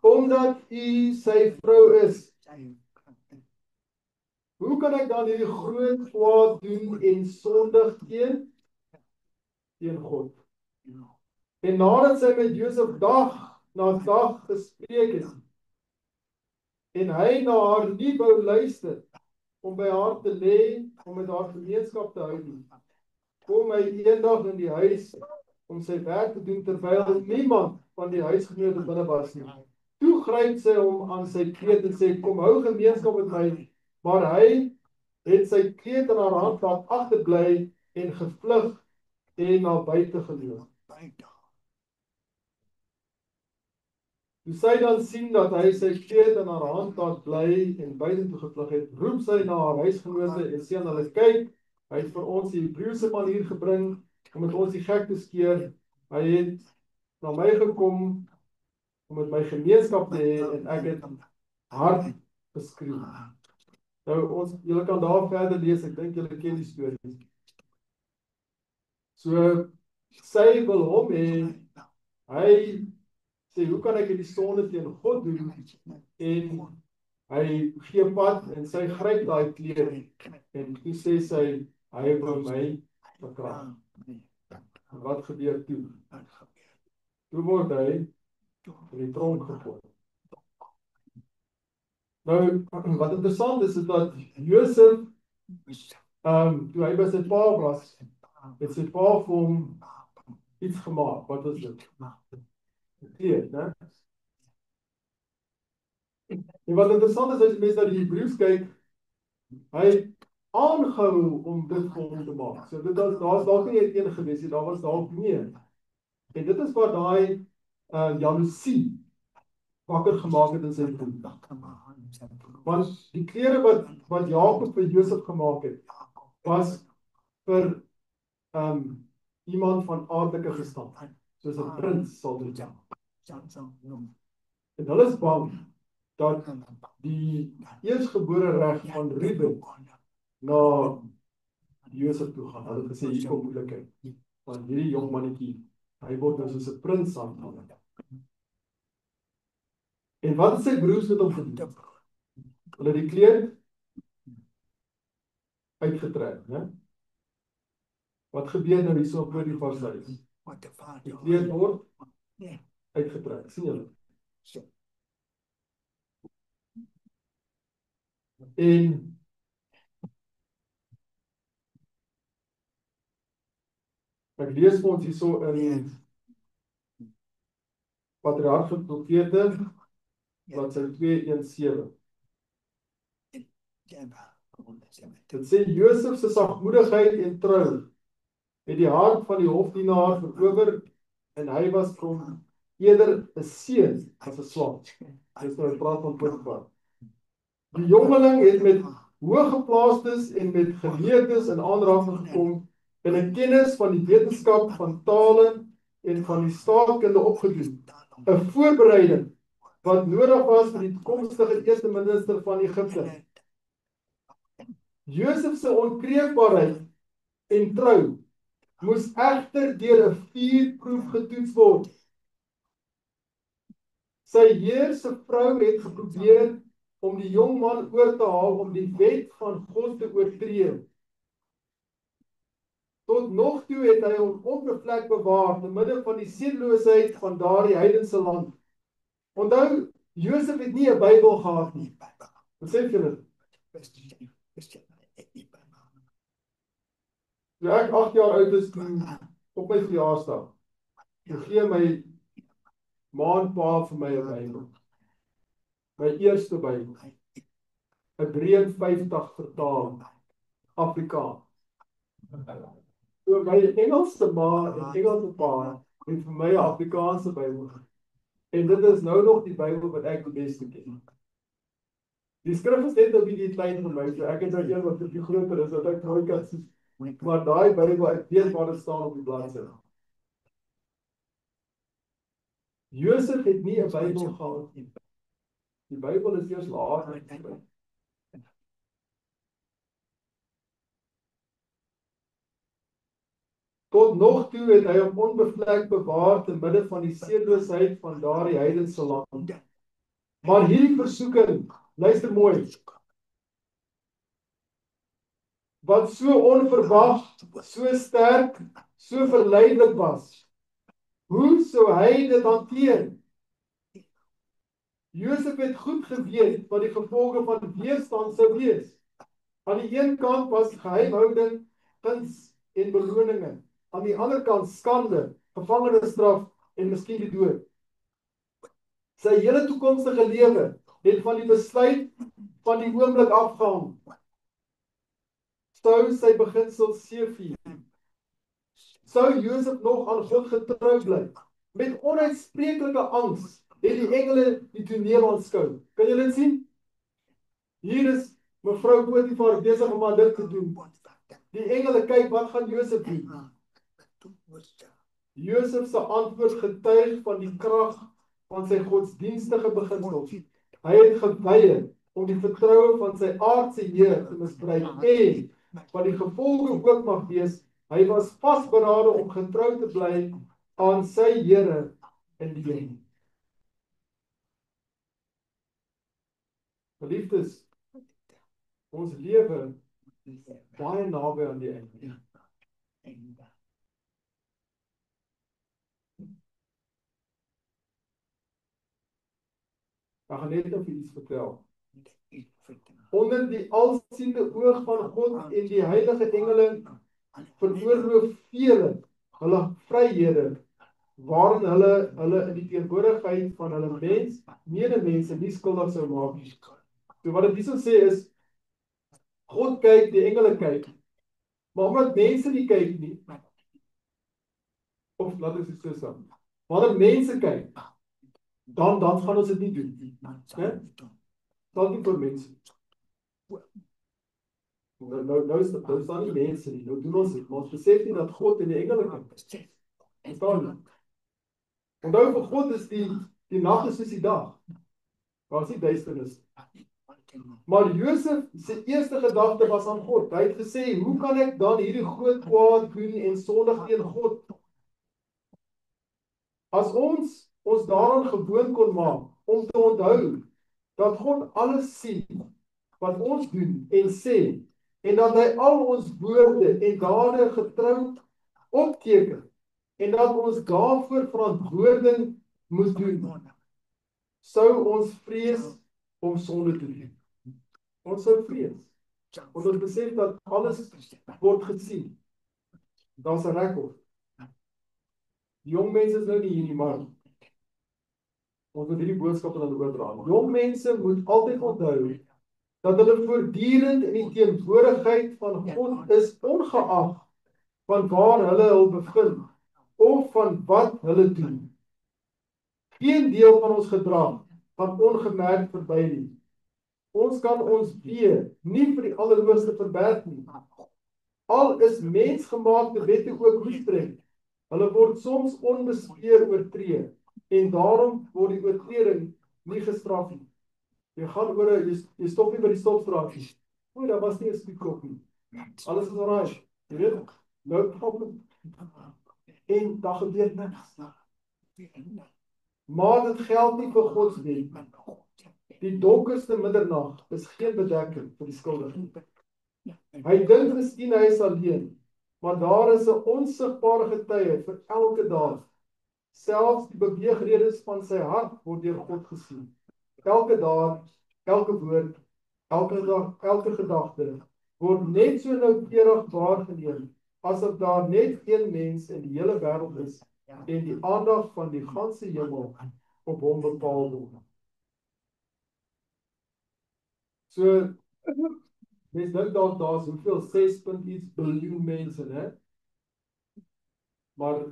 Speaker 3: omdat u sy vrou is. Hoe kan ek dan hierdie groot kwaad doen en sondig teen God? En nadat sy met Josef dag na dag gespreek het, en hy na haar nie wou luister, om by haar te lê, om met haar gemeenskap te hou nie, kom hy eendag in die huis, om sy werk te doen, terwyl niemand van die huisgenote binne was nie. Toe gryp sy hom aan sy kleed en sê, kom hou gemeenskap met my, maar hy het sy kleed in haar hand laat agterbly en gevlug en na buite geloop. Toe sy dan sien dat hy sy kleed in haar hand laat bly en buite toe gevlug het, roep sy na haar huisgenote en sê aan hulle, kyk, hy het vir ons die Hebreëse man hier gebring, om met ons die gek te skeer. Hy het na my gekom, om met my gemeenskap te hê, en ek het hard geskreeu. Nou, julle kan daar verder lees, ek dink julle ken die storie. So, sy wil hom hê, hy sê, hoe kan ek die sonde teen God doen? En hy gee pad, en sy gryp daai kleed, en toe sê sy, hy wil my verkrag. En wat gebeur toe? Toe word hy in die tronk gegooi. Nou, wat interessant is dat Josef, toe hy by sy pa was, het sy pa vir hom iets gemaak. Wat was dit? Kleed, né? En wat interessant is, as jy mens na die Hebreëus kyk, hy aangehou om dit vir hom te maak. So dit was, daar was dalk nie net een gewees, daar was dalk meer. En dit is waar daai jaloesie wakker gemaak het in sy broer. Want die klere wat Jakob vir Josef gemaak het, was vir iemand van aardelike geslag, soos 'n prins sal dit ja. En hulle is bang dat die eersgebore reg van Ruben na Josef toe gaan. Hulle het gesê, hier kom moeilikheid. Want hierdie jong mannetjie, hy word nou soos 'n prins aangeneem. En wat het sy broers met hom gedoen? Hulle die kleed uitgetrek, né? Wat gebeur nou hierso op die varshuis? Die kleed word uitgetrek, sien julle? En ek lees vir ons hierso in Patriarge en Profete, bladsy 217. Dit sê, Josef se sagmoedigheid en trou het die hart van die hofdienaar verower, en hy was vir hom eerder 'n seun as 'n slaaf. Dis nou 'n praat van Potifar. Die jongeling het met hooggeplaastes en met geleerdes in aanraking gekom, en 'n kennis van die wetenskap van tale en van die staatkunde opgedoen. 'n voorbereiding wat nodig was vir die toekomstige eerste minister van Egipte. Josef se onkreukbaarheid en trou moes egter deur 'n vuurproef getoets word. Sy heer se vrou het geprobeer om die jong man oor te haal om die wet van God te oortree. Tot nog toe het hy hom onbevlek bewaar te midde van die sedeloosheid van daardie heidense land. Onthou, Josef het nie 'n Bybel gehad nie. Besef julle? Toe ek 8 jaar oud is, op my verjaarsdag, toe gee my ma en pa vir my 'n Bybel. My eerste Bybel. Hebreë 50 vertaal, Afrikaans. So my Engelse ma en Engelse pa het vir my 'n Afrikaanse Bybel. En dit is nou nog die Bybel wat ek die beste ken. Die skrif is net 'n bietjie klein vir my, so ek het nou een wat 'n bietjie groter is, wat ek nooit kan sien. Maar daai Bybel, ek weet waar dit staan op die bladsy. Josef het nie 'n Bybel gehad nie. Die Bybel is eers later geskryf. Tot nog toe het hy hom onbevlek bewaar te midde van die sedeloosheid van daardie heidense land. Maar hierdie versoeking, luister mooi, wat so onverwag, so sterk, so verleidelik was, hoe sou hy dit hanteer? Josef het goed geweet wat die gevolge van weerstand sou wees. Aan die een kant was geheimhouding, guns en beloninge. Aan die ander kant skande, gevangenisstraf en miskien die dood. Sy hele toekomstige lewe het van die besluit van die oomblik afgehang. Sou sy beginsels seëvier? Sou Josef nog aan God getrou bly? Met onuitspreeklike angs het die engele die toneel aanskou. Kan julle dit sien? Hier is mevrou Potifar besig om aan dit te doen. Die engele kyk, wat gaan Josef doen? Josef se antwoord getuig van die krag van sy godsdienstige beginsels. Hy het geweier om die vertroue van sy aardse heer te misbruik en wat die gevolge ook mag wees, hy was vasberade om getrou te bly aan sy Here in die hemel. Geliefdes, ons lewe baie naby aan die einde. Ek gaan net vir iets vertel. Onder die alsiende oog van God en die heilige engele veroorloof vele hulle vryhede waarin hulle in die teenwoordigheid van hulle medemense nie skuldig sou maak. So wat dit hierso sê is, God kyk, die engele kyk, maar omdat mense nie kyk nie, of laat ons dit so sê, wanneer mense kyk, dan gaan ons dit nie doen. Dan nie vir mense. Nou staan nie mense nie, nou doen ons dit, maar ons besef nie dat God en die engele kyk. Onthou vir God is die nag is soos die dag. Daar is nie duisternis. Maar Josef se eerste gedagte was aan God. Hy het gesê, hoe kan ek dan hierdie groot kwaad doen en sondig teen God? As ons daaraan gewoon kon maak om te onthou dat God alles sien wat ons doen en sê en dat hy al ons woorde en dade getrou opteken en dat ons daarvoor verantwoording moet doen, sou ons vrees om sonde te doen. Ons sou vrees. Want ons besef dat alles word gesien. Daar's 'n rekord. Die jong mense is nou nie hier nie, maar ons moet hierdie boodskap dan oordra. Jong mense moet altyd onthou dat hulle voortdurend in die teenwoordigheid van God is, ongeag van waar hulle hul bevind of van wat hulle doen. Geen deel van ons gedrag gaan ongemerk verby nie. Ons kan ons weë nie vir die Allerhoogste verberg nie. Al is mensgemaakte wette ook hoe streng, hulle word soms onbespeer oortree en daarom word die oortreding nie gestraf nie. Jy gaan oor, jy stop nie by die stopstraat nie. O, daar was nie 'n spiekop nie. Alles is alright. Jy weet, no problem. En daar gebeur niks. Maar dit geld nie vir godsdienst. Die donkerste middernag is geen bedekking vir die skuldige. Hy dink miskien hy is alleen, maar daar is 'n onsigbare getuie vir elke dag. Selfs die beweegredes van sy hart word deur God gesien. Elke daad, elke woord, elke dag, elke gedagte word net so noukeurig waargeneem asof daar net een mens in die hele wêreld is en die aandag van die ganse hemel op hom bepaal word. So, mens dink daar's hoeveel 6 biljoen mense, né? Maar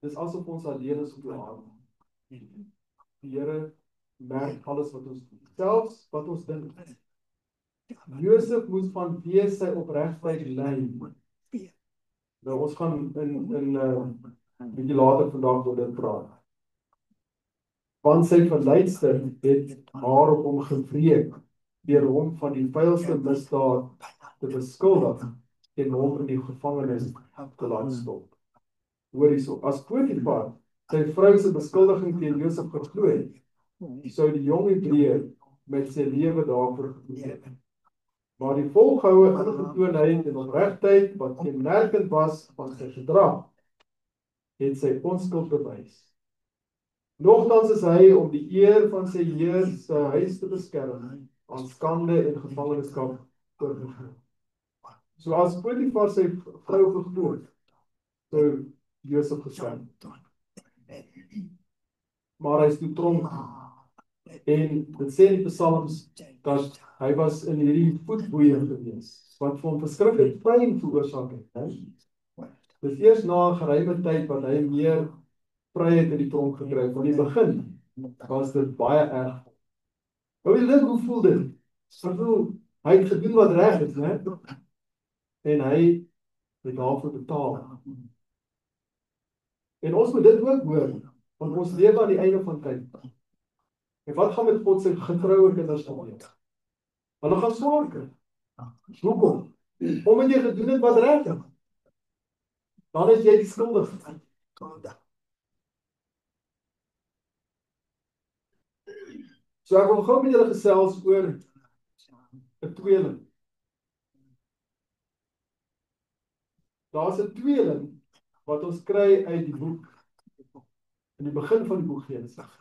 Speaker 3: dis asof ons alleen is op die aarde. Die Here merk alles wat ons doen, selfs wat ons dink. Josef moes vanweë sy opregtheid ly. Nou ons gaan in bietjie later vandag oor dit praat. Want sy verleidster het haar op hom gewreek deur hom van die vuilste misdaad te beskuldig en hom in die gevangenis te laat stop. Hoor hierso, as Potifar sy vrou se beskuldiging teen Josef geglo het, sou die jong Hebreër met sy lewe daarvoor gegee het. Maar die volgehoue ingetoonheid en opregtheid wat kenmerkend was van sy gedrag, het sy onskuld bewys. Nogtans is hy om die eer van sy Heer se huis te beskerm aan skande en gevangenskap oorgegee. So as Potifar sy vrou geglo het, sou Josef gesterf. Maar hy is toe tronk. En dit sê in die psalms dat hy was in hierdie voetboeie gewees, wat vir hom verskriklik pyn veroorsaak het. Dis eers na 'n geruime tyd wat hy meer vryheid in die tronk gekry het. Van die begin was dit baie erg. Nou jy dink, hoe voel dit? Hy het gedoen wat reg is, né? En hy het daarvoor betaal. En ons moet dit ook hoor, want ons lewe aan die einde van tyd. En wat gaan met God se getroue kinders gebeur? Hulle gaan swaar kry. Hoekom? Omdat jy gedoen het wat reg is. Dan is jy die skuldige. So ek wil gou met julle gesels oor 'n tweeling. Daar's 'n tweeling wat ons kry uit die boek, in die begin van die boek Genesis.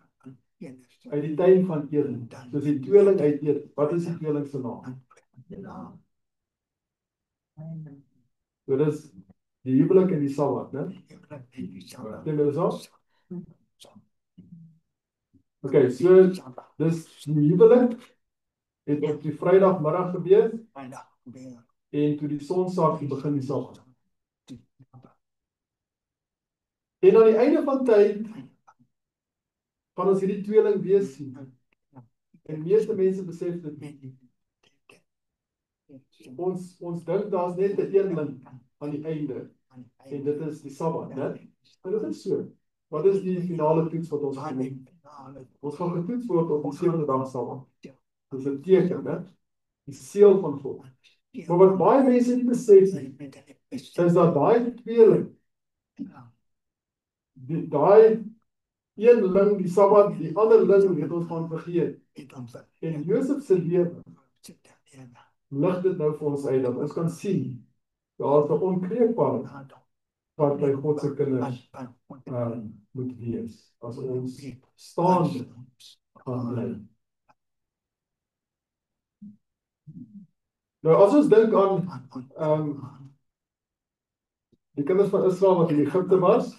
Speaker 3: Uit die tuin van Eden. Soos die tweeling uit Eden. Wat is die tweeling se naam? So dis die huwelik en die Sabbat, né? Stem julle saam? Okay, so dis die huwelik het op die Vrydagmiddag gebeur en toe die son sak begin die Sabbat. En aan die einde van tyd gaan ons hierdie tweeling weer sien. En meeste mense besef dit nie. Ons dink daar's net 'n eenling aan die einde en dit is die Sabbat, né? Maar dit is so. Wat is die finale toets wat ons gaan doen? Ons gaan getoets word op die 7de dag Sabbat. Dis 'n teken, né? Die seël van God. Maar wat baie mense nie besef nie, is dat daai tweeling, daai een ling die Sabbat, die ander ling het ons van vergeet. En Josef se lewe lig dit nou vir ons uit, dat ons kan sien, daar is 'n onkreukbaarheid wat by God se kinders moet wees, as ons staande gaan bly. Nou as ons dink aan die kinders van Israel wat in Egipte was,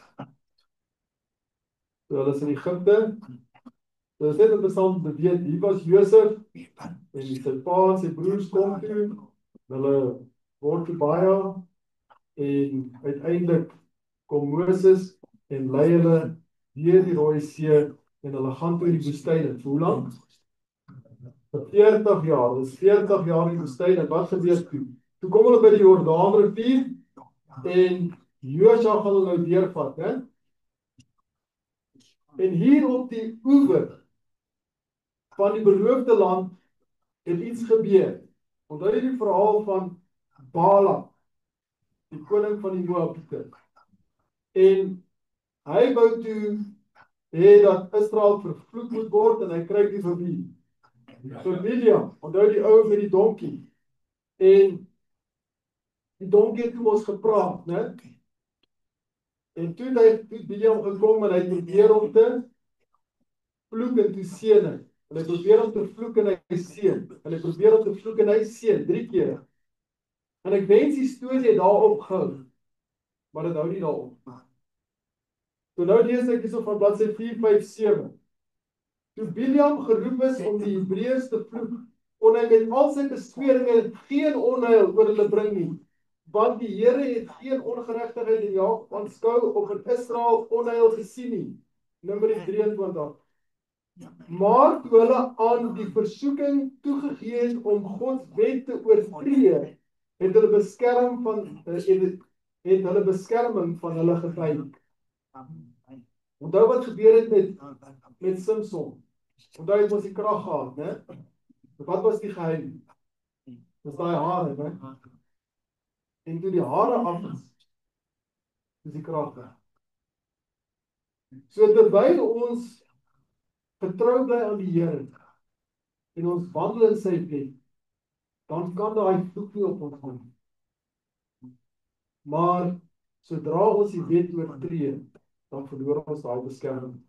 Speaker 3: so hulle is in Egipte, so is net interessant om te weet, hier was Josef, en sy pa en sy broers kom toe, hulle word toe baie, en uiteindelik kom Moses en lei hulle deur die Rooi See, en hulle gaan toe in die woestyn. Hoe lank? 40 jaar, dis 40 jaar in die woestyn, en wat gebeur toe? Toe kom hulle by die Jordaanrivier, en Josua gaan hulle nou deurvat, hè? En hier op die oewer van die beloofde land het iets gebeur, Onthou jy die verhaal van Balak, die koning van die Moabiete? En hy wou toe hê dat Israel vervloek moet word en hy kry die vir wie? Vir Biliam. Onthou die ou met die donkie. En die donkie het toe ons gepraat, né? En toe Biliam gekom en hy probeer om te vloek en toe seën hy. En hy probeer om te vloek en hy seën. En hy probeer om te vloek en hy seën 3 keer. En ek wens die storie het daarop gehou, maar dit hou nie daarop. So nou lees ek hierso van bladsy 4, 5, 7. Toe Biliam geroep is om die Hebreërs te vloek, kon hy met al sy besweringe geen onheil oor hulle bring nie, want die Here het geen ongeregtigheid in Jakob aanskou of in Israel onheil gesien nie. Numeri 23. Maar toe hulle aan die versoeking toegegee het om Gods wet te oortree, het hulle beskerming van hulle gewyk. Onthou wat gebeur het met Samson. Onthou hy het mos die krag gehad, né? Wat was die geheim? Dis daai hare, né? En toe die hare af is die krag weg. So terwyl ons getrou bly aan die Here en ons wandel in sy wet, dan kan daai vloek nie op ons kom. Maar sodra ons die wet oortree, dan verloor ons daai beskerming.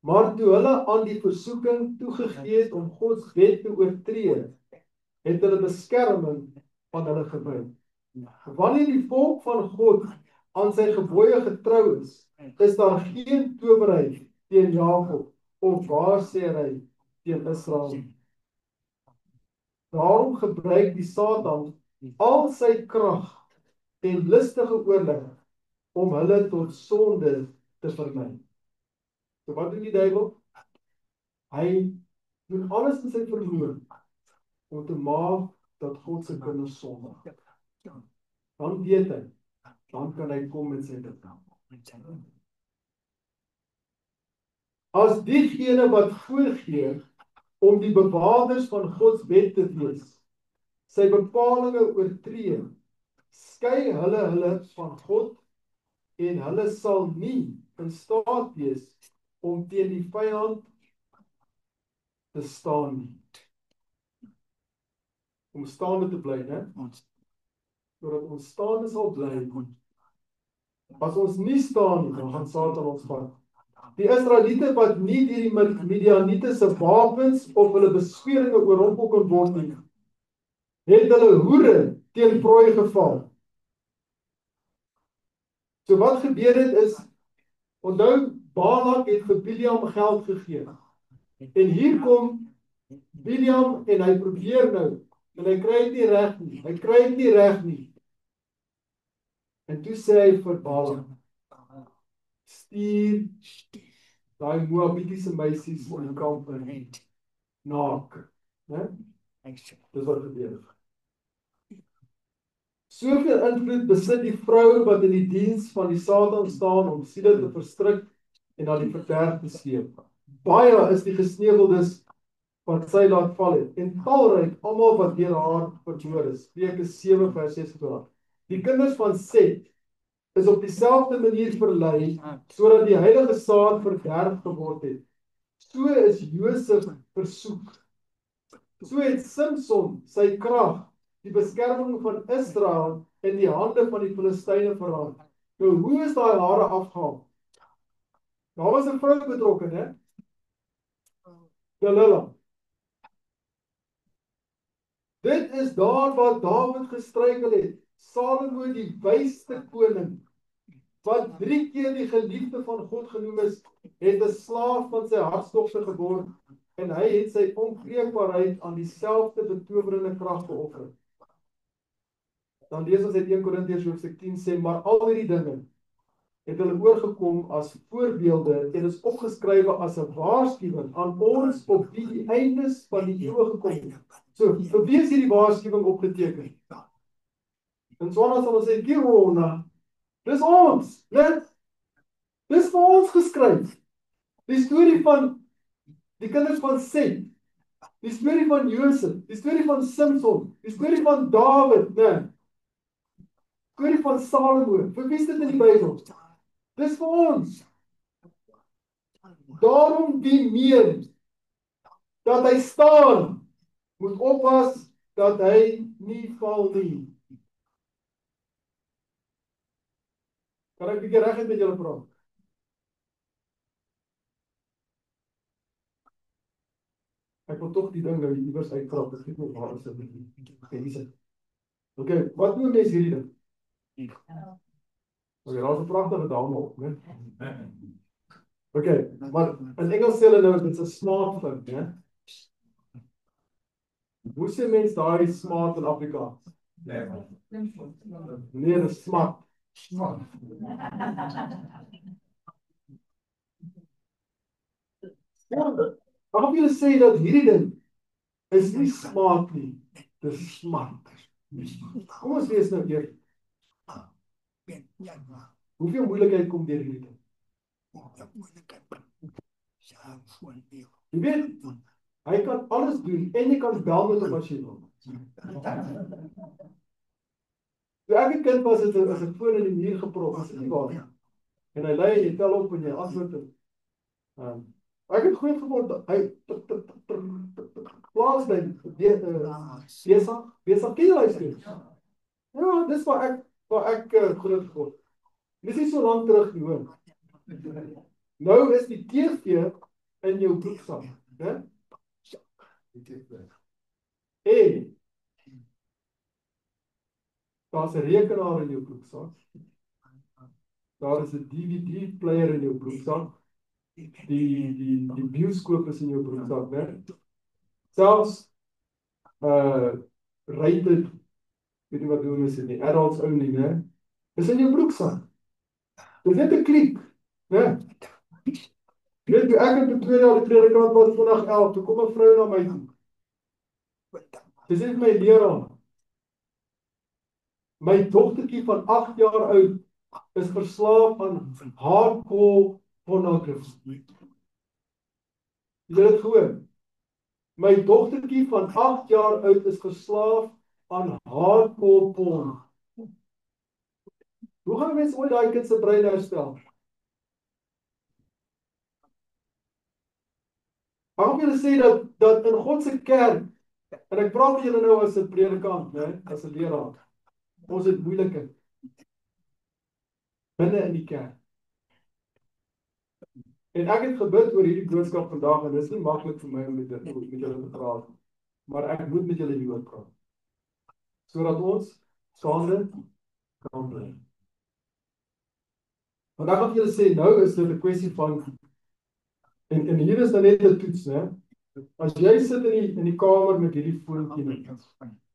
Speaker 3: Maar toe hulle aan die versoeking toegegee het om Gods wet te oortree, het hulle beskerming van hulle gewy. Wanneer die volk van God aan sy gebooie getrou is daar geen towerheid teen Jakob of waarsêry teen Israel. Daarom gebruik die Satan al sy krag en listige oorleg om hulle tot sonde te verlei. So wat doen die duiwel? Hy doen alles in sy vermoë om te maak dat God se kinders sondig. Dan weet hy, dan kan hy kom met sy wet. As diegene wat voorgee om die bewaarders van Gods wet te wees, sy bepalinge oortree, skei hulle van God en hulle sal nie in staat wees om teen die vyand te staan nie. Om staande te bly, né? Sodat ons staande sal bly. As ons nie staan nie, dan gaan Satan ons vat. Die Israeliete wat nie deur die Midianiete se wapens of hulle besweringe oorrompel kon word nie, het hulle hoere teen prooi geval. So wat gebeur het is, onthou Balak het vir Biliam geld gegee. En hier kom Biliam en hy probeer nou, en hy kry dit nie reg nie. Hy kry dit nie reg nie. En toe sê hy vir Balak, stuur daai Moabitiese meisies in die kamp in naak. Né? Dis wat gebeur. Soveel invloed besit die vrou wat in die diens van die Satan staan om siele te verstrik en na die verderf te sleep. Baie is die gesneuweldes wat sy laat val het, en talryk almal wat deur haar vermoor is. Spreuke 7 vers 26. Die kinders van Set is op dieselfde manier verlei, sodat die heilige saad verderf geword het. So is Josef versoek. So het Samson sy krag, die beskerming van Israel in die hande van die Filistyne verraad. Nou, hoe is daai hare afgehaal? Daar was 'n vrou betrokke, né? Delilah. Dit is daar waar Dawid gestruikel het. Salomo, die wysste koning, wat 3 keer die geliefde van God genoem is, het 'n slaaf van sy hartstogte geword, en hy het sy onkreukbaarheid aan dieselfde betowerende krag geoffer. Dan lees ons uit 1 Korintiërs hoofstuk 10 sê, maar al hierdie dinge het hulle oorgekom as voorbeelde en is opgeskrywe as 'n waarskuwing aan ons op wie die eindes van die eeue gekom het. So, vir wie is hierdie waarskuwing opgeteken? En Swana sal ons sê, Kirona, dis ons, net, dis vir ons geskryf. Die storie van die kinders van Set, Die storie van Josef, die storie van Samson, die storie van Dawid, né? Die storie van Salomo. Vir wie is dit in die Bybel? Dis vir ons. Daarom wie meen dat hy staan, moet oppas dat hy nie val nie. Kan ek 'n bietjie reguit met julle praat? Ek wil tog die ding nou iewers uitkrap. Dit gee my waar is dit? Okay, hier is dit. Okay, wat noem mense hierdie ding? Okay, daar's 'n pragtige dame op, né? Okay, maar in Engels sê hulle nou dit's 'n smartphone, né? Hoe sê mense daai smart in Afrikaans? Nee, dis smart. Waarom julle sê dat hierdie ding is nie smart nie, dis smart. Kom ons wees nou eerlik. Hoeveel moeilikheid kom deur hierdie ding? Jy weet, hy kan alles doen en jy kan bel met hom as jy wil. Toe ek 'n kind was, het as 'n foon in die muur geprop, is dit nie waar nie. En hy lei en jy tel op en jy antwoord hom. Ek het goeie gevoel dat hy plaas by besig ken jy luister. Ja, dis waar ek groot geword. Dis nie so lank terug nie, hoor. Nou is die TV in jou broeksak, né? En daar's 'n rekenaar in jou broeksak. Daar is 'n DVD player in jou broeksak. Die bioskoop is in jou broeksak, né? Selfs rated, weet nie wat doen is dit nie, adults only, né? Is in jou broeksak. Dis net 'n klik, né? Weet jy, ek in Pretoria al die predikant was vandag 11, toe kom 'n vrou na my toe. Sy sê vir my leraar, my dogtertjie van 8 jaar oud is verslaaf aan hardcore pornography. Jy het dit gehoor? My dogtertjie van 8 jaar oud is verslaaf aan hardcore porn. Hoe gaan mense ooit daai kind se brein herstel? Waarom julle sê dat in God se kerk, en ek praat met julle nou as 'n predikant, né, as 'n leraar, ons het moeilikheid binne in die kerk. En ek het gebid oor hierdie boodskap vandag en dit is nie maklik vir my om met julle te praat, maar ek moet met julle hieroor praat. Sodat ons staande kan bly. Want ek gaan vir julle sê, nou is dit 'n kwessie van en hier is dan net 'n toets, né? As jy sit in die kamer met hierdie foontjie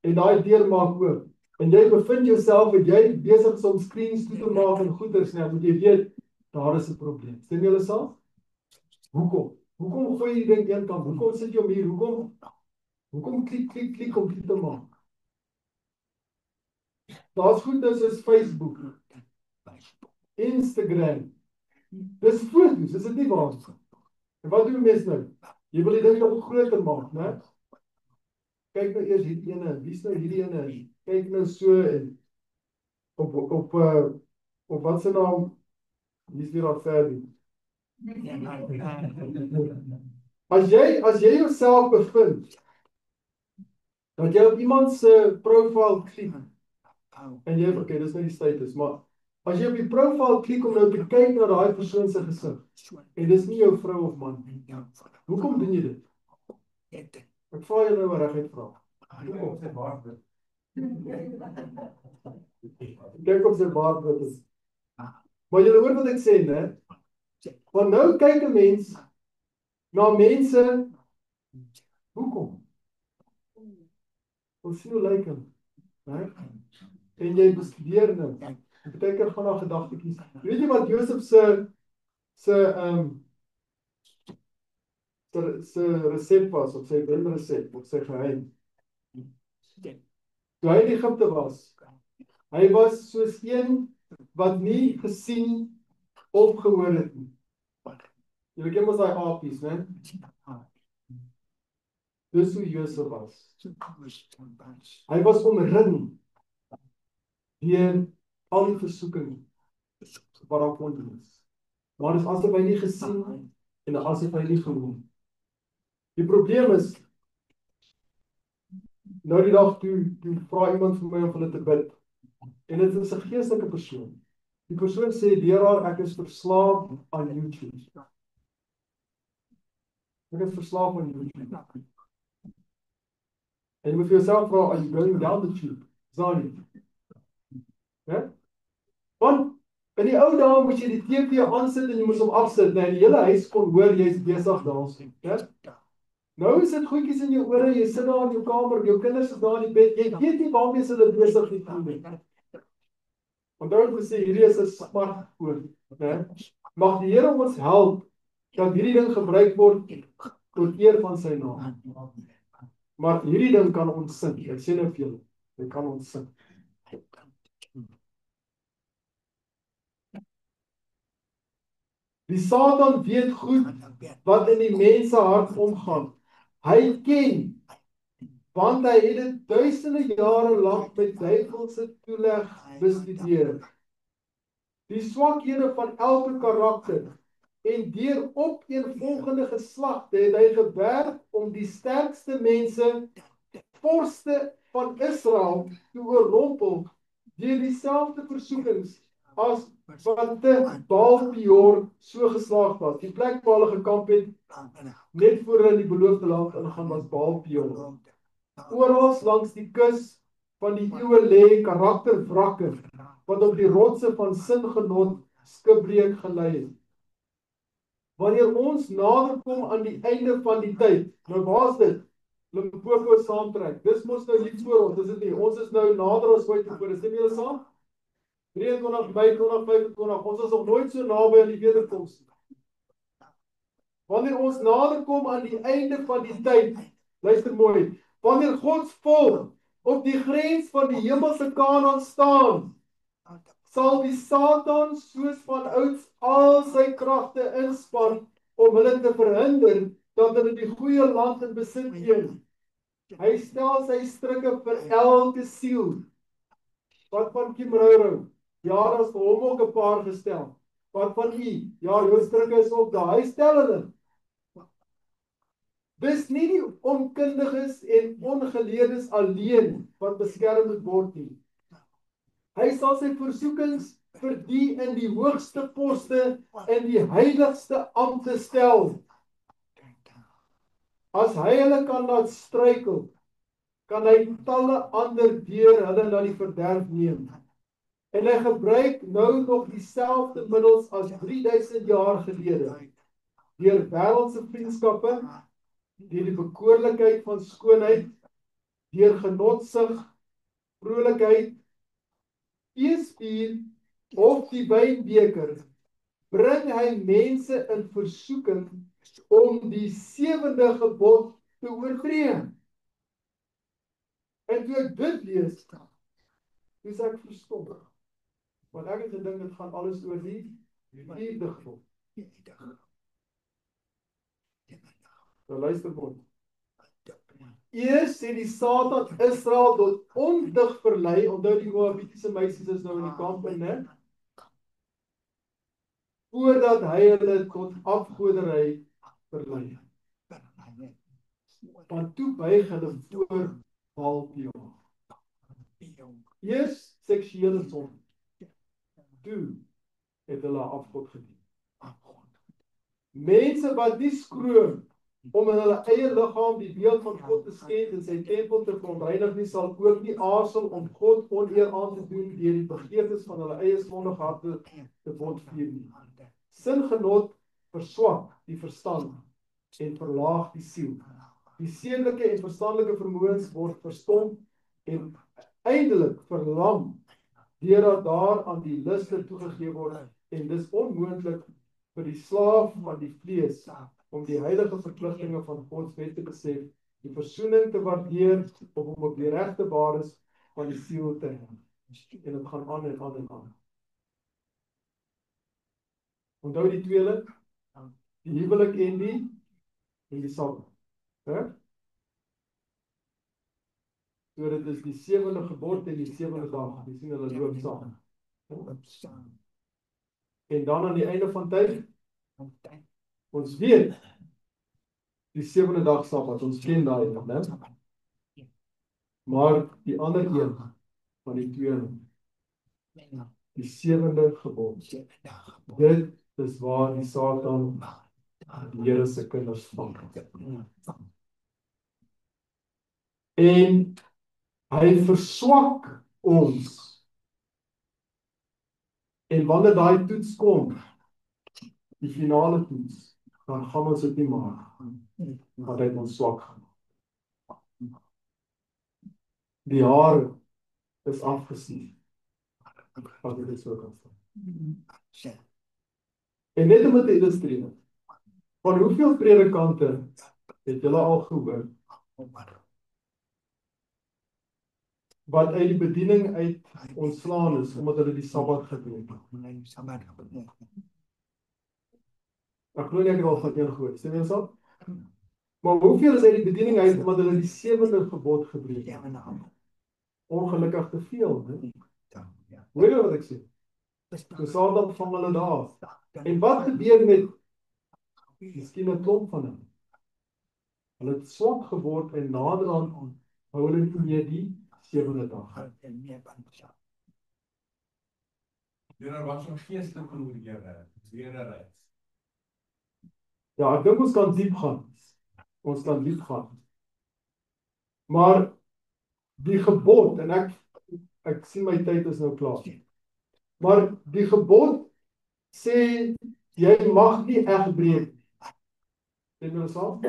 Speaker 3: en daai deur maak oop en jy bevind jouself en jy besig is om screens toe te maak en goeders, né, moet jy weet daar is 'n probleem. Stem julle saam? Hoekom? Hoekom gooi jy die ding een kant? Hoekom sit jy om hier? Hoekom klik om dit te maak? Daar's goeders soos Facebook, Instagram. Dis foto's, is dit nie waar? En wat doen mense nou? Jy wil die ding nog groter maak, né? Kyk nou eers hierdie ene, wie's nou hierdie ene? Kyk nou so en op wat se naam? Wie's weer daar verder? As jy jouself bevind dat jy op iemand se profiel klik en jy okay, dis nou die status, maar as jy op die profiel klik om nou te kyk na daai persoon se gesig en dis nie jou vrou of man nie, hoekom doen jy dit? Ek vra jou nou maar reguit vra. Kyk op sy baard wat is. Maar julle hoor wat ek sê, né? Want nou kyk 'n mens na mense. Hoekom? Ons sien hoe lyk hom, né? En jy bestudeer nou. Partykeer gaan daar gedagtetjies. Weet jy wat Josef se resep was, of sy wenresep, of sy geheim? Toe hy in Egipte was, hy was soos een wat nie gesien of gehoor het nie. Julle ken mos daai apies, né? Dis hoe Josef was. Hy was omring deur al die versoeking wat daar kon wees. Maar dis asof hy nie gesien en asof hy nie gehoor. Die probleem is, nou die dag toe vra iemand vir my om hulle te bid. En dit is 'n geestelike persoon. Die persoon sê, leraar, ek is verslaaf aan YouTube. Ek is verslaaf aan YouTube. En jy moet vir jouself vra, are you going down the tube? Is daar nie? Want in die ou dae moes jy die TV aansit en jy moes hom afsit, nee, die hele huis kon hoor jy's besig daarsien. Nou is dit goedjies in jou ore, jy sit daar in jou kamer, jou kinders is daar in die bed, jy weet nie waarmee hulle besig nie. Onthou het gesê, hierdie is 'n smartfoon. Mag die Here ons help dat hierdie ding gebruik word tot eer van sy naam. Maar hierdie ding kan ons sin. Ek sê nou vir julle, dit kan ons sin. Die Satan weet goed wat in die mense hart omgaan. Hy ken, want hy het dit duisende jare lank met duivelse toeleg bestudeer. Die swakhede van elke karakter en deur opeenvolgende geslagte het hy gewerk om die sterkste mense, vorste van Israel, te oorrompel deur dieselfde versoekings as wat te Baal-Peor so geslaag was. Die plek waar hulle gekamp het, net voor hulle in die beloofde land ingaan, was Baal-Peor. Oral langs die kus van die eeue lê karakterwrakke wat op die rotse van singenot skibreek gelei het. Wanneer ons nader kom aan die einde van die tyd, nou waar's dit? Limpopo saamtrek. Dis mos nou hier voor ons, is dit nie? Ons is nou nader as ooit tevore. Stem julle saam? 23 Mei 2025, ons is nog nooit so naby aan die wederkoms nie. Wanneer ons nader kom aan die einde van die tyd, luister mooi, wanneer Gods volk op die grens van die hemelse Kanaan staan, sal die Satan soos van ouds al sy kragte inspann om hulle te verhinder dat hulle die goeie land in besit neem. Hy stel sy strikke vir elke siel. Wat van Kimrou? Ja, daar is vir hom ook 'n paar gestel. Wat van u? Ja, jou strikke is ook daar. Hy stel hulle. Dis nie die onkundiges en ongeleerdes alleen wat beskerm moet word nie. Hy sal sy versoekings vir die in die hoogste poste in die heiligste ampte stel. As hy hulle kan laat struikel, kan hy talle ander deur hulle na die verderf neem. En hy gebruik nou nog dieselfde middels as 3000 jaar gelede. Deur wêreldse vriendskappe, deur die bekoorlikheid van skoonheid, deur genotsig, vrolikheid, feesvier of die wynbeker, bring hy mense in versoeking om die 7de gebod te oortree. En toe ek dit lees, is ek verstom. Want ek het gedink dit gaan alles oor die 4de gebod. Nou luister mooi. Eers sê die Satan Israel tot ondig verlei, onthou die Moabitiese meisies is nou in die kamp in, né? Voordat hy hulle tot afgoderry verlei. Want toe buig hulle voor Baal-Peor. Eers seksuele sonde. Toe het hulle afgod gedien. Mense wat nie skroom om in hulle eie liggaam die beeld van God te skend en sy tempel te verontreinig nie, sal ook nie aarzel om God oneer aan te doen deur die begeertes van hulle eie sondige harte te botvier nie. Singenot verswak die verstand en verlaag die siel. Die sedelike en verstandelike vermoëns word verstom en eindelik verlam deurdat daar aan die luste toegegee word, en dis onmoontlik vir die slaaf van die vlees om die heilige verpligtinge van Gods wet te besef, die versoening te waardeer of om op die regte basis van die siel te hê. En dit gaan aan en aan en aan. Onthou die tweeling, die huwelik en die Sabbat. So dit is die 7de gebod en die 7de dag. Jy sien hulle loop saam. En dan aan die einde van tyd, ons weet, die 7de dag Sabbat, ons ken daai, né? Maar die ander een van die twee, die 7de gebod, dit is waar die Satan die Here se kinders vang. En hy verswak ons. En wanneer daai toets kom, die finale toets, dan gaan ons dit nie maak, want hy het ons swak gemaak. Die hare is afgesny, as ek dit so kan sê. En net om dit te illustreer, van hoeveel predikante het julle al gehoor, wat uit die bediening uit ontslaan is, omdat hulle die Sabbat gebreek het? Ek glo nie ek het al van een gehoor, sê jy so? Maar hoeveel is uit die bediening uit, omdat hulle die 7de gebod gebreek het? Ongelukkig te veel, né? Hoor jy wat ek sê? So Satan vang hulle daar. En wat gebeur met miskien 'n klomp van hulle? Hulle het swak geword en naderhand hou hulle nie meer die 7de dag.
Speaker 2: Wat so geestelike gehoor weer reis.
Speaker 3: Ja, ek dink ons kan diep gaan. Ons kan diep gaan. Maar die gebod, en ek sien my tyd is nou klaar. Maar die gebod sê jy mag nie egbreek nie. Sien julle saam?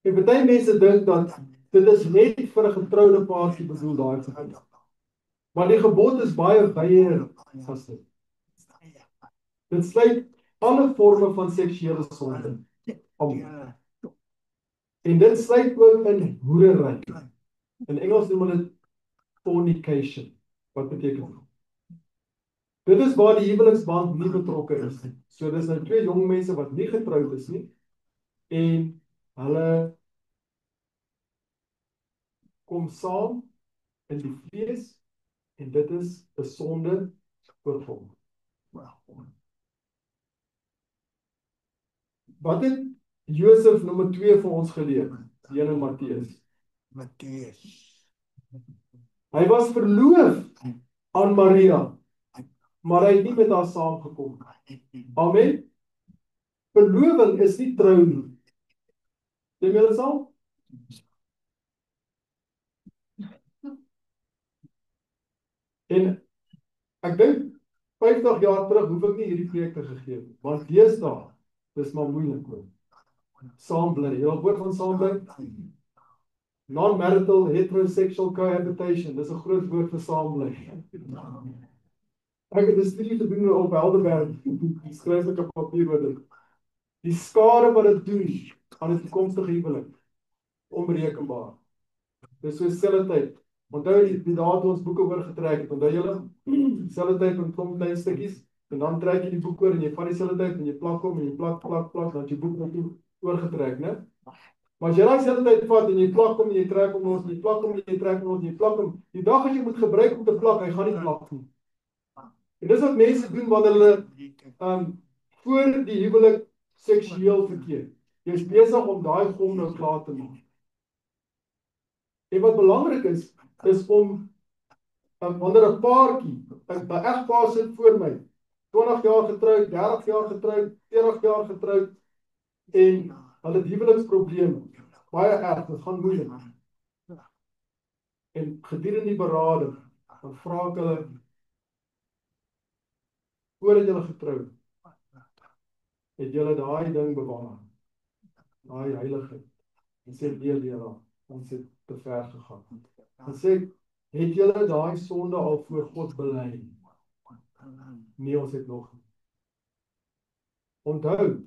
Speaker 3: En baie mense dink dat dit is net vir 'n getroude paartjie bedoel daai gebod. Maar die gebod is baie wyer as dit. Dit sluit alle forme van seksuele sonde. En dit sluit ook in hoerery. In Engels noem hulle dit fornication. Wat beteken dit? Dit is waar die huweliksband nie betrokke is nie. So dis nou twee jong mense wat nie getroud is nie en hulle kom saam in die vlees en dit is 'n sonde voor God. Wat het Josef nommer 2 vir ons geleer? Die een in Matteus. Hy was verloof aan Maria, maar hy het nie met haar saamgekom. Amen. Verloving is nie trou nie. Stem julle saam? En ek dink 50 jaar terug hoef ek nie hierdie preek te gegee nie, want deesdae dis maar moeilik hoor. Saambly, jy hoor van saambly? Non-marital heterosexual cohabitation, dis 'n groot woord vir saambly. Ek het 'n studie gedoen op Helderberg, skryf ek op papier oor dit. Die skade wat dit doen aan 'n toekomstige huwelik, onberekenbaar. Dis so selfe tyd. Onthou die dae toe ons boeke oorgetrek het, onthou julle? Selfe tyd met klomp klein stukkies, en dan trek jy die boek oor en jy vat dieselfde tyd en jy plak hom en jy plak, dan het jy boek net oorgetrek, né? Maar as jy daai selfde tyd vat en jy plak hom en jy trek hom los, jy plak hom en jy trek hom los, jy plak hom, die dag as jy moet gebruik om te plak, hy gaan nie plak nie. En dis wat mense doen wanneer hulle voor die huwelik seksueel verkeer. Jy is besig om daai gom nou klaar te maak. En wat belangrik is om wanneer 'n paartjie, 'n egpaar sit voor my, 20 jaar getroud, 30 jaar getroud, 40 jaar getroud, en hulle het huweliksprobleme, baie erg, dit gaan moeilik. En gedurende die berading, dan vra ek hulle, voordat julle getroud, het julle daai ding bewaar, daai heiligheid, en sê nee leraar, ons het te ver gegaan. En sê, het julle daai sonde al voor God bely? Nee, ons het nog nie. Onthou,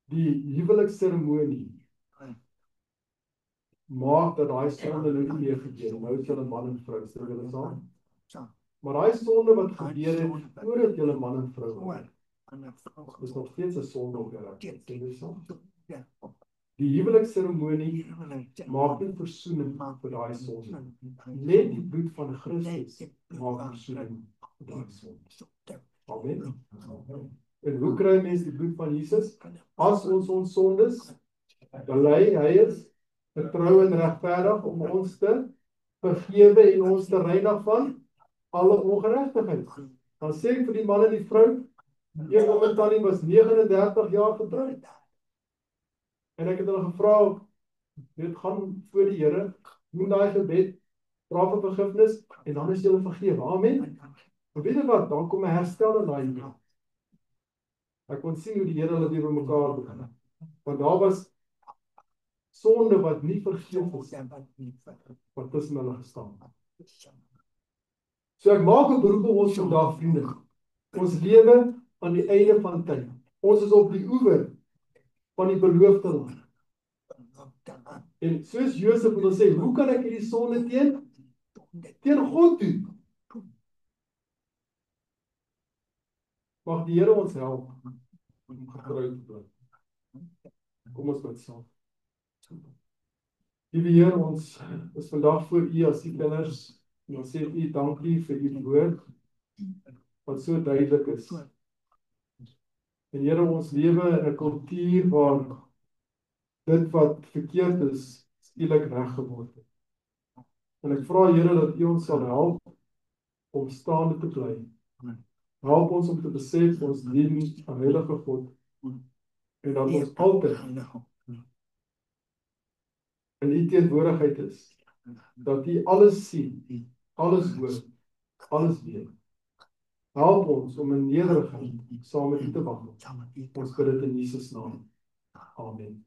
Speaker 3: die huweliksseremonie maak dat daai sonde nou nie meer gebeur. Nou is julle man en vrou, sê julle saam. Maar daai sonde wat gebeur het voordat julle man en vrou word, is nog steeds 'n sonde op julle. Sê jy saam? Die huwelikseremonie maak nie versoening vir daai sonde. Net die bloed van Christus maak versoening vir daai sonde. Amen. En hoe kry mense die bloed van Jesus? As ons sondes bely, hy is getrou en regverdig om ons te vergewe en ons te reinig van alle ongeregtigheid. Dan sê ek vir die man en die vrou, een oom Tannie was 39 jaar getroud. En ek het hulle gevra, weet, gaan voor die Here, doen daai gebed, vra vir vergifnis en dan is jy vergewe. Amen. En weet jy wat, dan kom 'n herstel in daai huwelik. Ek kon sien hoe die Here hulle weer bymekaar bring. Want daar was sonde wat nie vergeef is, wat tussen hulle gestaan het. So ek maak 'n beroep op ons vandag, vriende. Ons lewe aan die einde van tyd. Ons is op die oewer van die beloofde land. En soos Josef wil sê, hoe kan ek hierdie sonde teen God doen? Mag die Here ons help om getrou te bly. Kom ons bid saam. Liewe Heer, ons is vandag voor U as die kinders en ons sê U dankie vir U woord wat so duidelik is. En Here, ons lewe in 'n kultuur waar dit wat verkeerd is, skielik reg geword het. En ek vra Here dat U ons sal help om staande te bly. Help ons om te besef ons dien 'n heilige God en dat ons altyd in U teenwoordigheid is. Dat U alles sien, alles hoor, alles weet. Help ons om in nederigheid saam met U te wandel. Ons bid dit in Jesus naam. Amen.